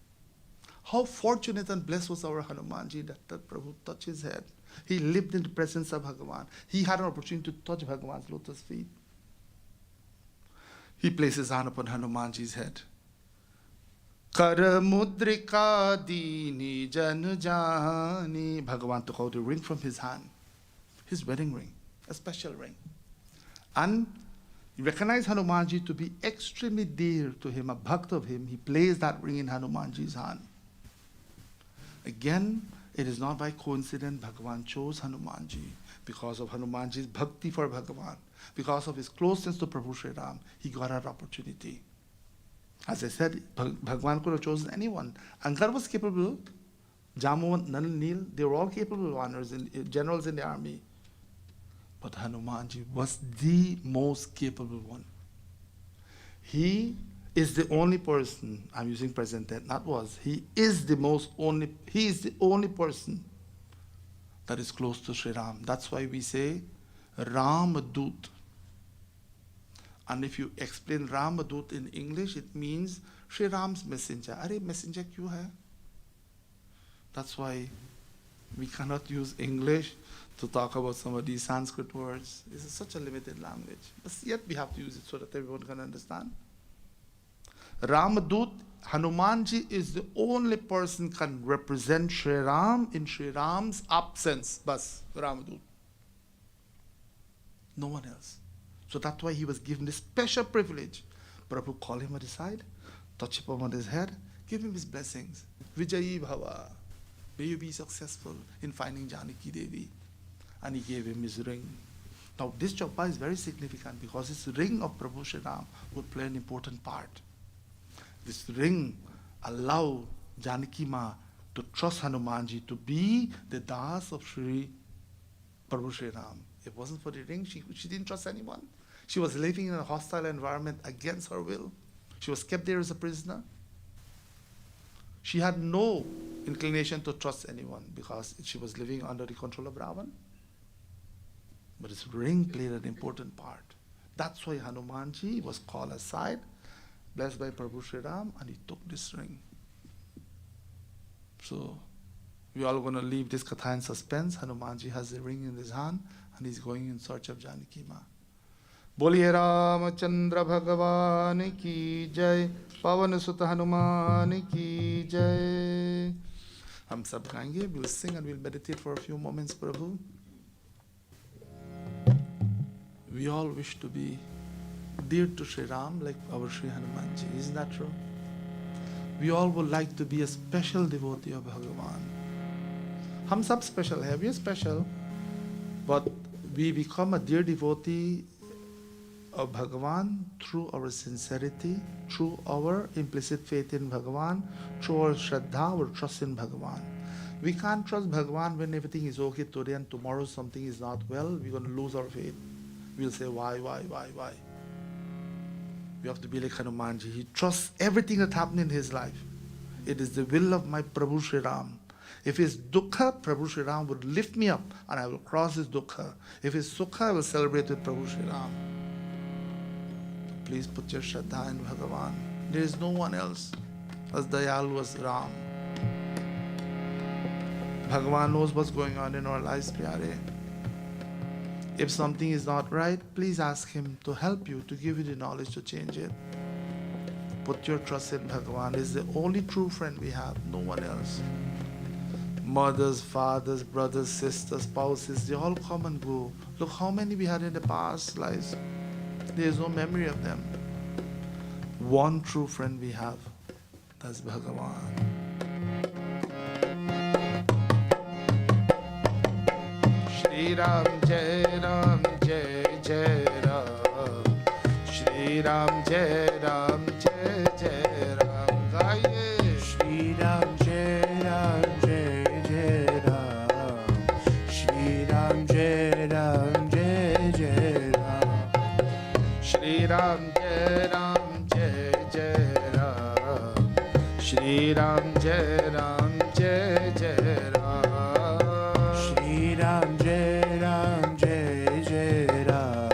How fortunate and blessed was our Hanumanji that Prabhu touched his head. He lived in the presence of Bhagavan. He had an opportunity to touch Bhagavan's lotus feet. He placed his hand upon Hanumanji's head. Kara mudrika dini janjani. Bhagavan took out a ring from his hand. His wedding ring. A special ring. And he recognized Hanumanji to be extremely dear to him, a bhakt of him. He placed that ring in Hanumanji's hand. Again, it is not by coincidence Bhagavan chose Hanumanji. Because of Hanumanji's bhakti for Bhagavan, because of his closeness to Prabhu Sri Ram, he got that opportunity. As I said, Bhagavan could have chosen anyone. Angar was capable. Jamwan, Nal, Neel, they were all capable honors, generals in the army. But Hanumanji was the most capable one. He is the only person, I'm using present tense, not was, he is the only person that is close to Sri Ram. That's why we say Ramadut. And if you explain Ramadut in English, it means Sri Ram's messenger. Arey, messenger kyun hai? That's why we cannot use English to talk about some of these Sanskrit words. This is such a limited language. But yet we have to use it so that everyone can understand. Ramadut, Hanumanji is the only person can represent Sri Ram in Sri Ram's absence. Bas, Ramadut. No one else. So that's why he was given this special privilege. Prabhu called him at his side, touch him on his head, give him his blessings. Vijayi Bhava. May you be successful in finding Janaki Devi. And he gave him his ring. Now this japa is very significant because this ring of Prabhu Sri Ram would play an important part. This ring allowed Janaki Ma to trust Hanumanji to be the das of Prabhu Sri Ram. If it wasn't for the ring, she didn't trust anyone. She was living in a hostile environment against her will. She was kept there as a prisoner. She had no inclination to trust anyone because she was living under the control of Ravan. But this ring played an important part. That's why Hanumanji was called aside, blessed by Prabhu Sri Ram, and he took this ring. So, we are all going to leave this katha in suspense. Hanumanji has the ring in his hand, and he's going in search of Janaki Ma. Boliye Ramachandra Bhagavan ki jai, Pavan Sutta Hanuman ki jai. Hum sab gaenge, we'll sing and we'll meditate for a few moments, Prabhu. We all wish to be dear to Sri Ram like our Sri Hanumanji. Isn't that true? We all would like to be a special devotee of Bhagavan. Hum sab special hai, we are special, but we become a dear devotee of Bhagavan through our sincerity, through our implicit faith in Bhagavan, through our Shraddha, our trust in Bhagavan. We can't trust Bhagavan when everything is okay today and tomorrow something is not well, we're going to lose our faith. We'll say, why? We have to be like Hanumanji. He trusts everything that happened in his life. It is the will of my Prabhu Sri Ram. If his dukkha, Prabhu Sri Ram would lift me up and I will cross his dukkha. If his sukha, I will celebrate with Prabhu Sri Ram. Please put your Shraddha in Bhagavan. There is no one else as Dayalu as Ram. Bhagavan knows what's going on in our lives, pyare. If something is not right, please ask him to help you, to give you the knowledge to change it. Put your trust in Bhagavan. He is the only true friend we have, no one else. Mothers, fathers, brothers, sisters, spouses, they all come and go. Look how many we had in the past lives. There is no memory of them. One true friend we have. That's Bhagavan. Shri Ram Jai Ram Jai Jai Ram. Shri Ram Jai Ram Jai Jai Ram. Gaiye. Shri Ram Jai Ram Jai Jai Ram. Shri Ram Jai Ram Jai Jai Ram. Shri Ram Jai Ram Jai Jai Ram. Shri Ram Jai Ram Jai Jai Ram. Shri Ram Jai Ram Jai Jai Ram.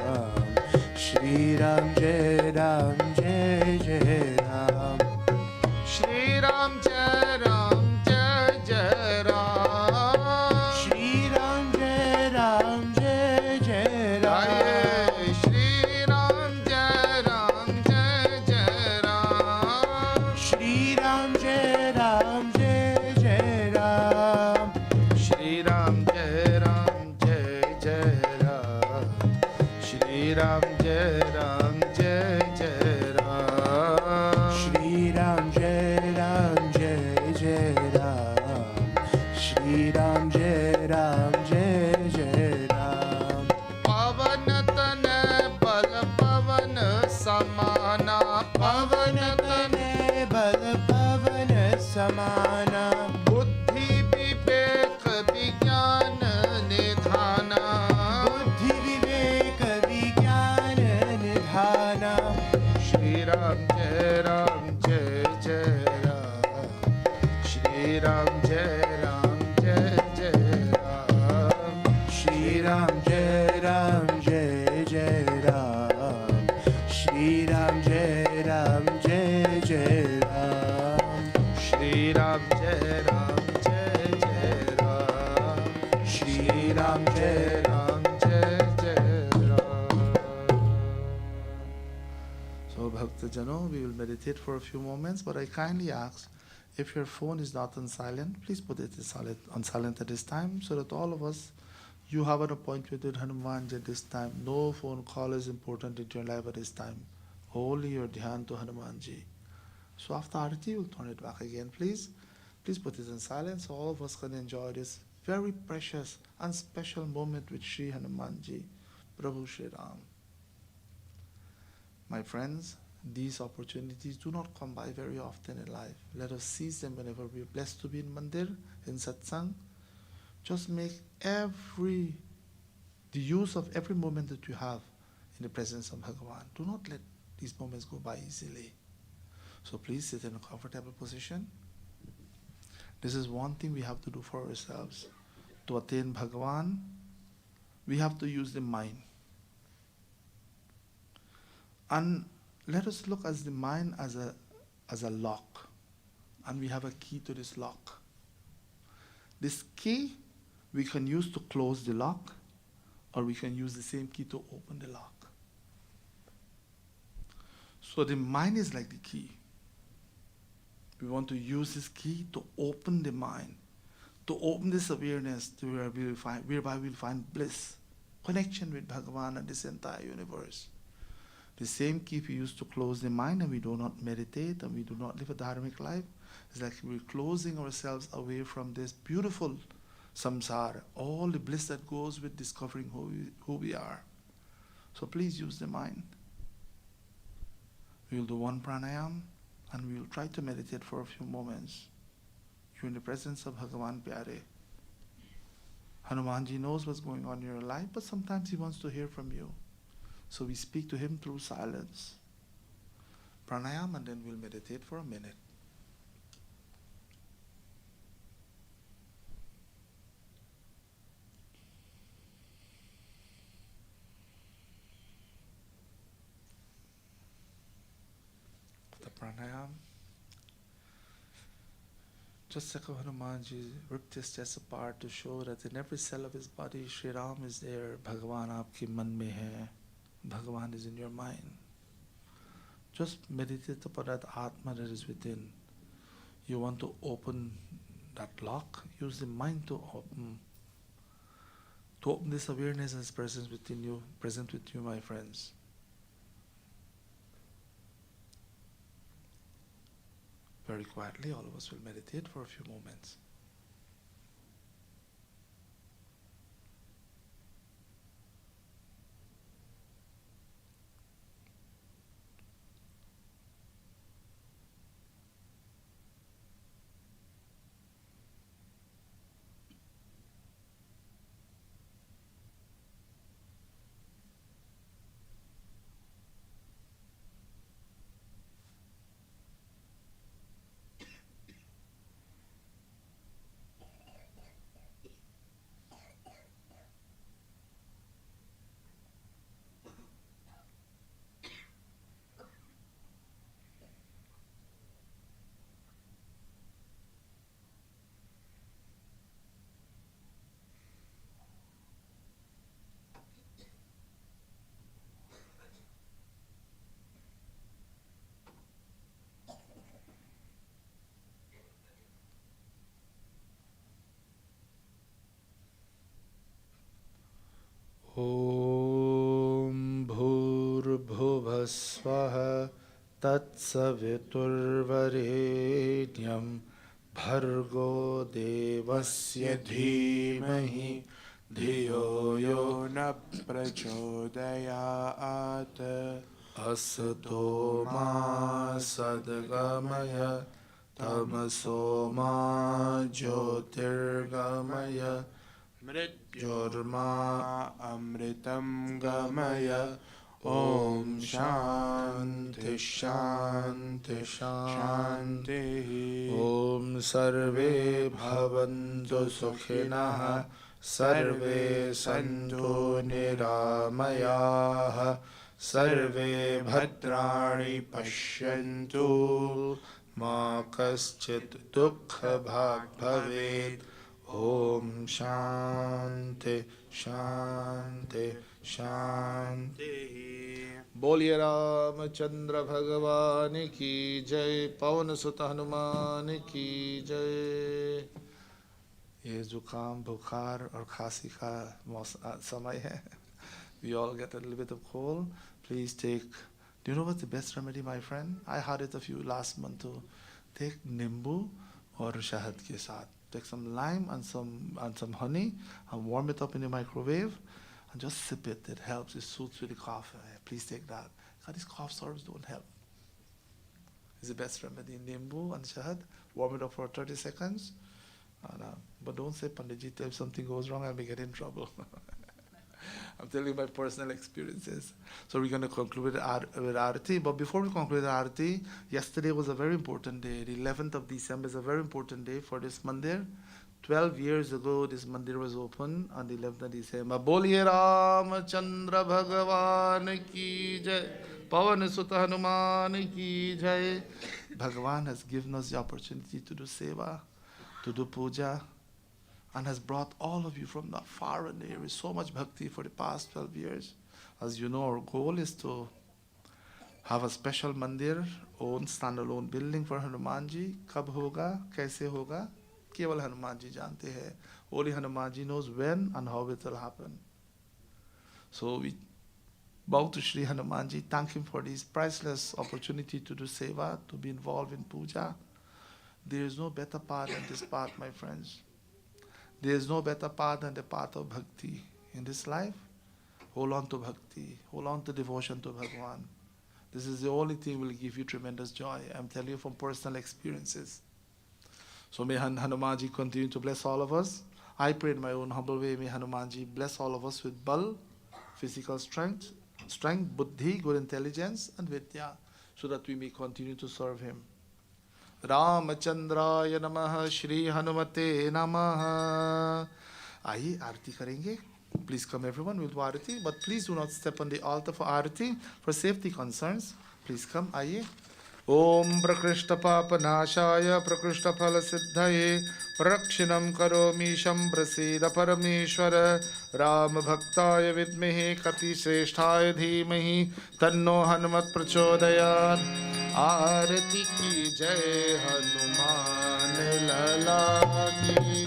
Shri Ram Jai Ram Jai Jai Ram. Shri Ram Jai Ram Jai Jai Ram. Shri Ram Jai Ram Jai Jai Ram. Aye, Shri Ram Jai Ram Jai Jai Ram. Shri Ram Jai Ram Jai Jai Ram. Shri Ram Jai Ram Jai Jai Ram. Shri Ram Jai Ram Jai Jai Ram. Shri Ram Jai Ram Jai Jai Ram. Shri Ram Jai Ram Jai Jai Ram. Pavan tane bal pavan samana. Pavan tane Tane bal pavan samana. buddhi vivek vigyan nidhana. Buddhi vivek vigyan nidhana. Shri Ram Jai Ram Jai Jai Ram. Shri Ram Jai Ram Jai Jai Ram. Shri Ram Jai Ram Jai Jai Ram. Shri Ram Jai Ram Jai Jai Ram. Shri Ram Jai Ram Jai Jai Ram. Shri Ram Jai Ram Jai Jai Ram. So Bhakta Jano, we will meditate for a few moments, but I kindly ask, if your phone is not on silent, please put it on silent at this time, so that all of us, you have an appointment with Hanumanji at this time. No phone call is important in your life at this time. Only your dhyan to Hanumanji. So after Arati, we'll turn it back again, please. Please put it in silence so all of us can enjoy this very precious and special moment with Sri Hanumanji, Prabhu Sri Ram. My friends, these opportunities do not come by very often in life. Let us seize them whenever we are blessed to be in Mandir, in Satsang. Just make the use of every moment that you have in the presence of Bhagavan. Do not let these moments go by easily. So please sit in a comfortable position. This is one thing we have to do for ourselves. To attain Bhagavan, we have to use the mind. And let us look at the mind as a lock. And we have a key to this lock. This key we can use to close the lock, or we can use the same key to open the lock. So the mind is like the key. We want to use this key to open the mind, to open this awareness to whereby we'll find bliss, connection with Bhagavan and this entire universe. The same key we use to close the mind and we do not meditate and we do not live a dharmic life. It's like we're closing ourselves away from this beautiful samsara, all the bliss that goes with discovering who we are. So please use the mind. We will do one pranayam and we will try to meditate for a few moments. You're in the presence of Bhagavan Pyare. Hanumanji knows what's going on in your life, but sometimes he wants to hear from you. So we speak to him through silence. Pranayam, and then we'll meditate for a minute. The pranayam. Just like Hanumanji ripped his chest apart to show that in every cell of his body, Shri Ram is there. Bhagavan aapki man mein hai. Bhagavan is in your mind. Just meditate upon that Atma that is within. You want to open that lock. Use the mind to open this awareness and its presence within you, present with you, my friends. Very quietly, all of us will meditate for a few moments. Om Bhurbhuvah Swaha Tatsaviturvarenyam Bhargo Devasya Dhimahi Dhiyo Yo न प्रचोदयात् Asato Ma Sadgamaya Tamaso Ma Jyotirgamaya मृत्योर्मा अमृतं गमय ॐ शान्ति शान्ति शान्तिः Om Sarve Bhavantu Sukhinah Sarve Santu Niramayah Sarve Bhadrani Pashyantu Ma Kaschit Dukkha Bhag Bhavet Om Shanti Shanti Shanti. बोलिए रामचंद्र भगवान की जय, पवन सुत हनुमान की जय। ये जुकाम बुखार और खांसी का समय है. We all get a little bit of cold. Please take. Do you know what's the best remedy, my friend? I had it a few last month too. Take nimbu or shahad ke saath. Take some lime and some honey and warm it up in the microwave and just sip it. It helps. It soothes with the cough. Please take that. Because these cough syrups don't help. It's the best remedy. Nimbu and shahad. Warm it up for 30 seconds. But don't say, Panditji, if something goes wrong, I may get in trouble. I'm telling you my personal experiences. So we're going to conclude with Arati. But before we conclude with Arati, yesterday was a very important day. The 11th of December is a very important day for this mandir. 12 years ago, this mandir was opened on the 11th of December. Boliye Ramachandra Bhagavan ki jai. Pavan Sutta Hanuman ki jai. Bhagavan has given us the opportunity to do seva, to do puja, and has brought all of you from the far and near with so much bhakti for the past 12 years. As you know, our goal is to have a special mandir, own standalone building for Hanumanji. Kab hoga, kaise hoga, keval Hanumanji jante hai. Only Hanumanji knows when and how it will happen. So we bow to Shri Hanumanji, thank him for this priceless opportunity to do seva, to be involved in puja. There is no better path than this path, my friends. There is no better path than the path of bhakti. In this life, hold on to bhakti, hold on to devotion to Bhagavan. This is the only thing will give you tremendous joy. I'm telling you from personal experiences. So may Hanumanji continue to bless all of us. I pray in my own humble way, may Hanumanji bless all of us with bal, physical strength, buddhi, good intelligence, and vidya, so that we may continue to serve him. रामचंद्राय नमः, श्री हनुमते नमः. आइए आरती करेंगे. Please come everyone, we'll do Aarti, but please do not step on the altar for Aarti for safety concerns. Please come, आइए. ओम प्रकृष्ट पाप नाशाय प्रकृष्ट फल सिद्धये प्रक्षिणं करोमि शंप्रसीद परमेश्वर. राम भक्ताय विद्महे कपि श्रेष्ठाय धीमहि तन्नो हनुमत् प्रचोदयात्. आरती की जय हनुमान लला की,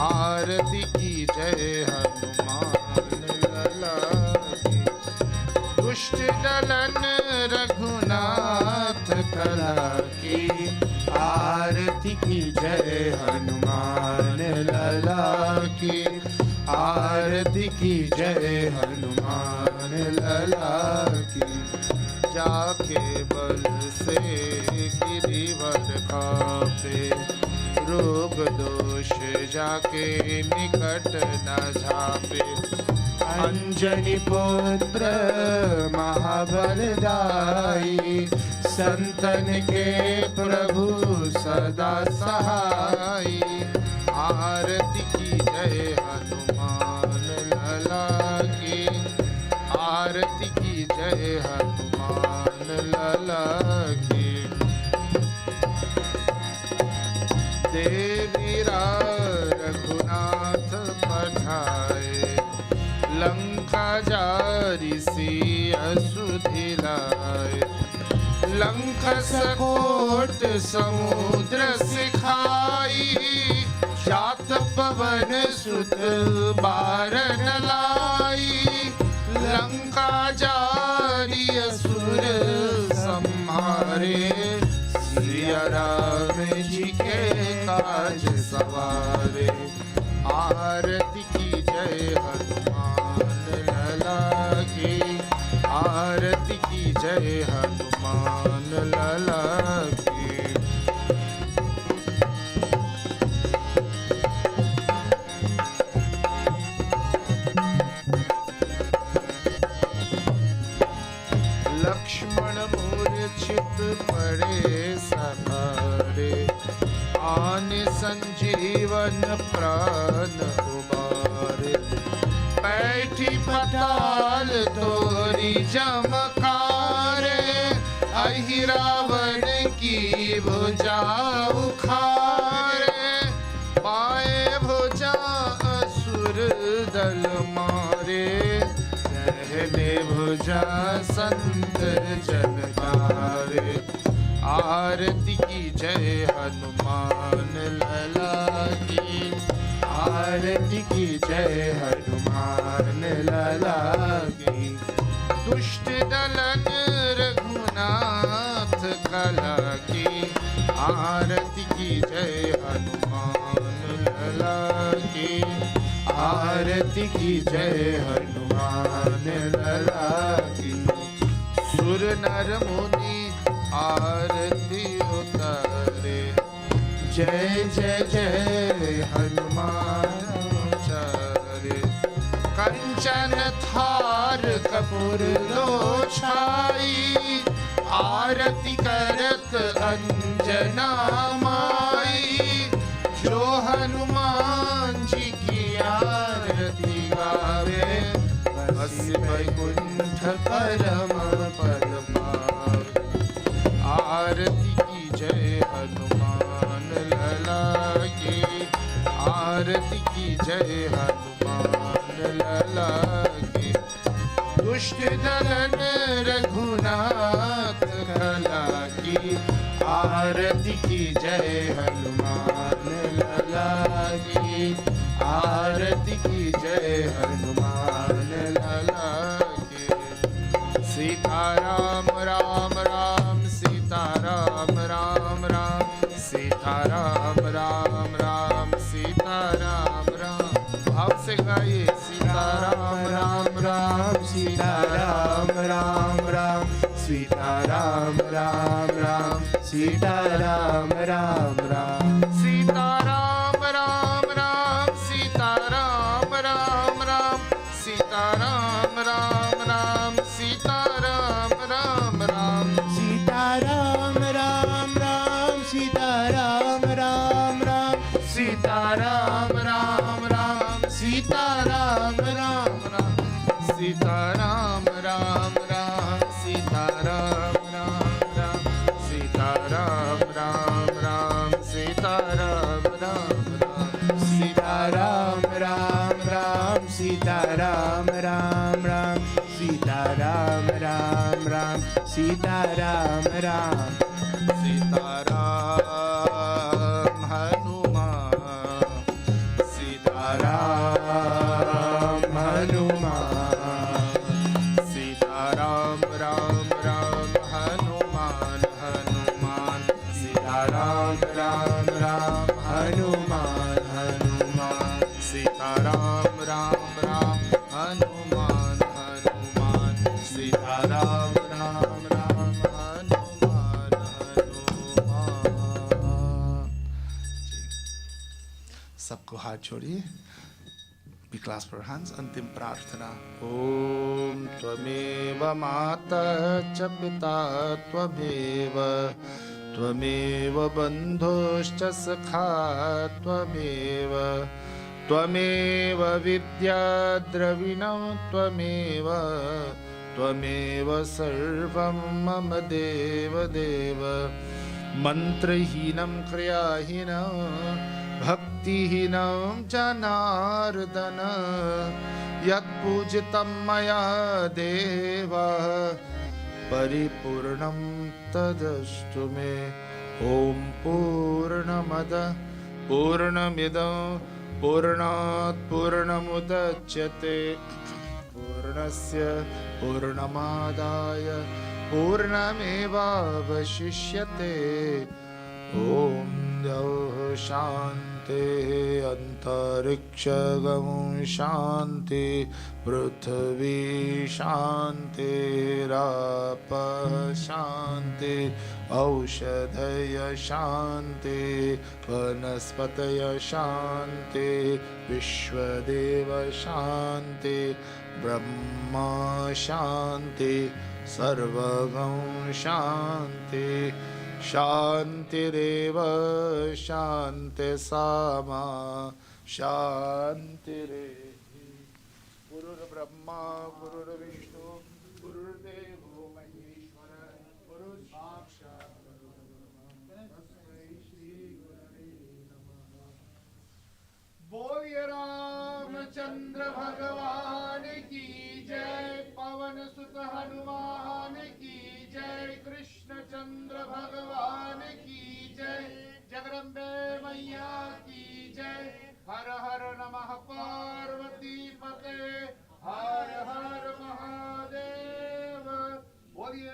आरती की जय हनुमान लला की। दुष्ट दलन रघुनाथ कला की, आरती की जय हनुमान लला की, आरती की जय हनुमान लला की। जाके बल से गिरिवर कापे, रोग दोष जाके निकट न झापे। अंजनी पुत्र महाबलदाई, संतन के प्रभु सदा सहाई। आरती की जय हनुमान लला की, आरती की जय हनुमान लला की। देवीरा रघुनाथ पठाए, लंका जारी सिया सुधिलाए। लंक सकोट समुद्र सिखाई, जात पवन सुत बारन लाई। लंका जारी असुर संहारे, सिया राम जी के काज सवारे। आरती की जय हनुमान लला की, आरती की जय हनुमान लला की। लक्ष्मण मूर्छित पड़े सहारे, आन संजीवन प्राण उबारे। बैठी पताल तोरी जमकारे, अहि रावण की भुजा उखारे। पाए भुजा असुर दल मारे, पहले भुजा संत जन तारे। आरती की जय हनुमान लला की, आरती की जय हनुमान लला की। दुष्ट दलन रघुनाथ कला की, आरती की जय हनुमान लला की, आरती की जय हनुमान लला की। सुर नर मुनि आरती उतारे, जय जय जय हनुमान उचारे। कंचन थार कपूर लो छाई, आरती करत अंजना माई। जो हनुमान जी की आरती गावे, बस वैकुंठ परम पद पावे। आरती की जय हनुमान लला की, आरती की जय हनुमान लला की। दुष्ट दलन रघुनाथ कला की, आरती की जय हनुमान लला की, आरती की जय हनुमान लला की। सीताराम राम राम, सीताराम राम राम, सीताराम राम राम, सीताराम राम। भाव से गाइए, सीताराम राम राम, सीताराम राम राम, सीताराम राम राम, सीताराम राम राम, सीताराम राम राम, सीताराम राम राम, सीताराम राम राम, सीताराम राम राम, सीताराम राम राम, सीताराम राम राम, सीताराम राम राम, सीताराम राम राम, सीताराम राम राम, सीताराम राम राम, सीताराम राम राम, सीताराम राम राम, सीताराम राम राम, सीताराम राम राम, सीताराम राम राम, सीताराम राम, सीताराम हाथ छोड़िए. We clasp our hands. अंतिम प्रार्थना. ओम त्वमेव माता च पिता त्वमेव त्वमेव बन्धुश्च सखा त्वमेव त्वमेव विद्या द्रविणं त्वमेव त्वमेव सर्वं मम देव देव. मंत्रहीनं क्रियाहीनं भक्तिहीनं जनार्दन यत्पूजितं मया देव परिपूर्णं तदस्तु मे. ॐ पूर्णमद पूर्णमिदं पूर्णात् पूर्णमुदच्यते पूर्णस्य पूर्णमादाय पूर्णमेवावशिष्यते. ॐ द्यौः शान्ति अन्तरिक्षगं शान्ति पृथ्वी शान्तिराप शान्ति औषधय शान्ति वनस्पतय शान्ति विश्वदेव शान्ति ब्रह्मा शान्ति सर्वगं शान्ति शान्तिरेव शान्ति सामा शान्तिरेव. गुरुर्ब्रह्मा गुरुर्विष्णु गुरुर्देवो महेश्वर गुरुर्साक्षात् परब्रह्म तस्मै श्री गुरवे नमः. बोलिए रामचंद्र भगवान की जय. पवन सुत हनुमान की जय. कृष्णचंद्र भगवान की जय. जगदम्बे मैया की जय. हर हर नमः पार्वती पते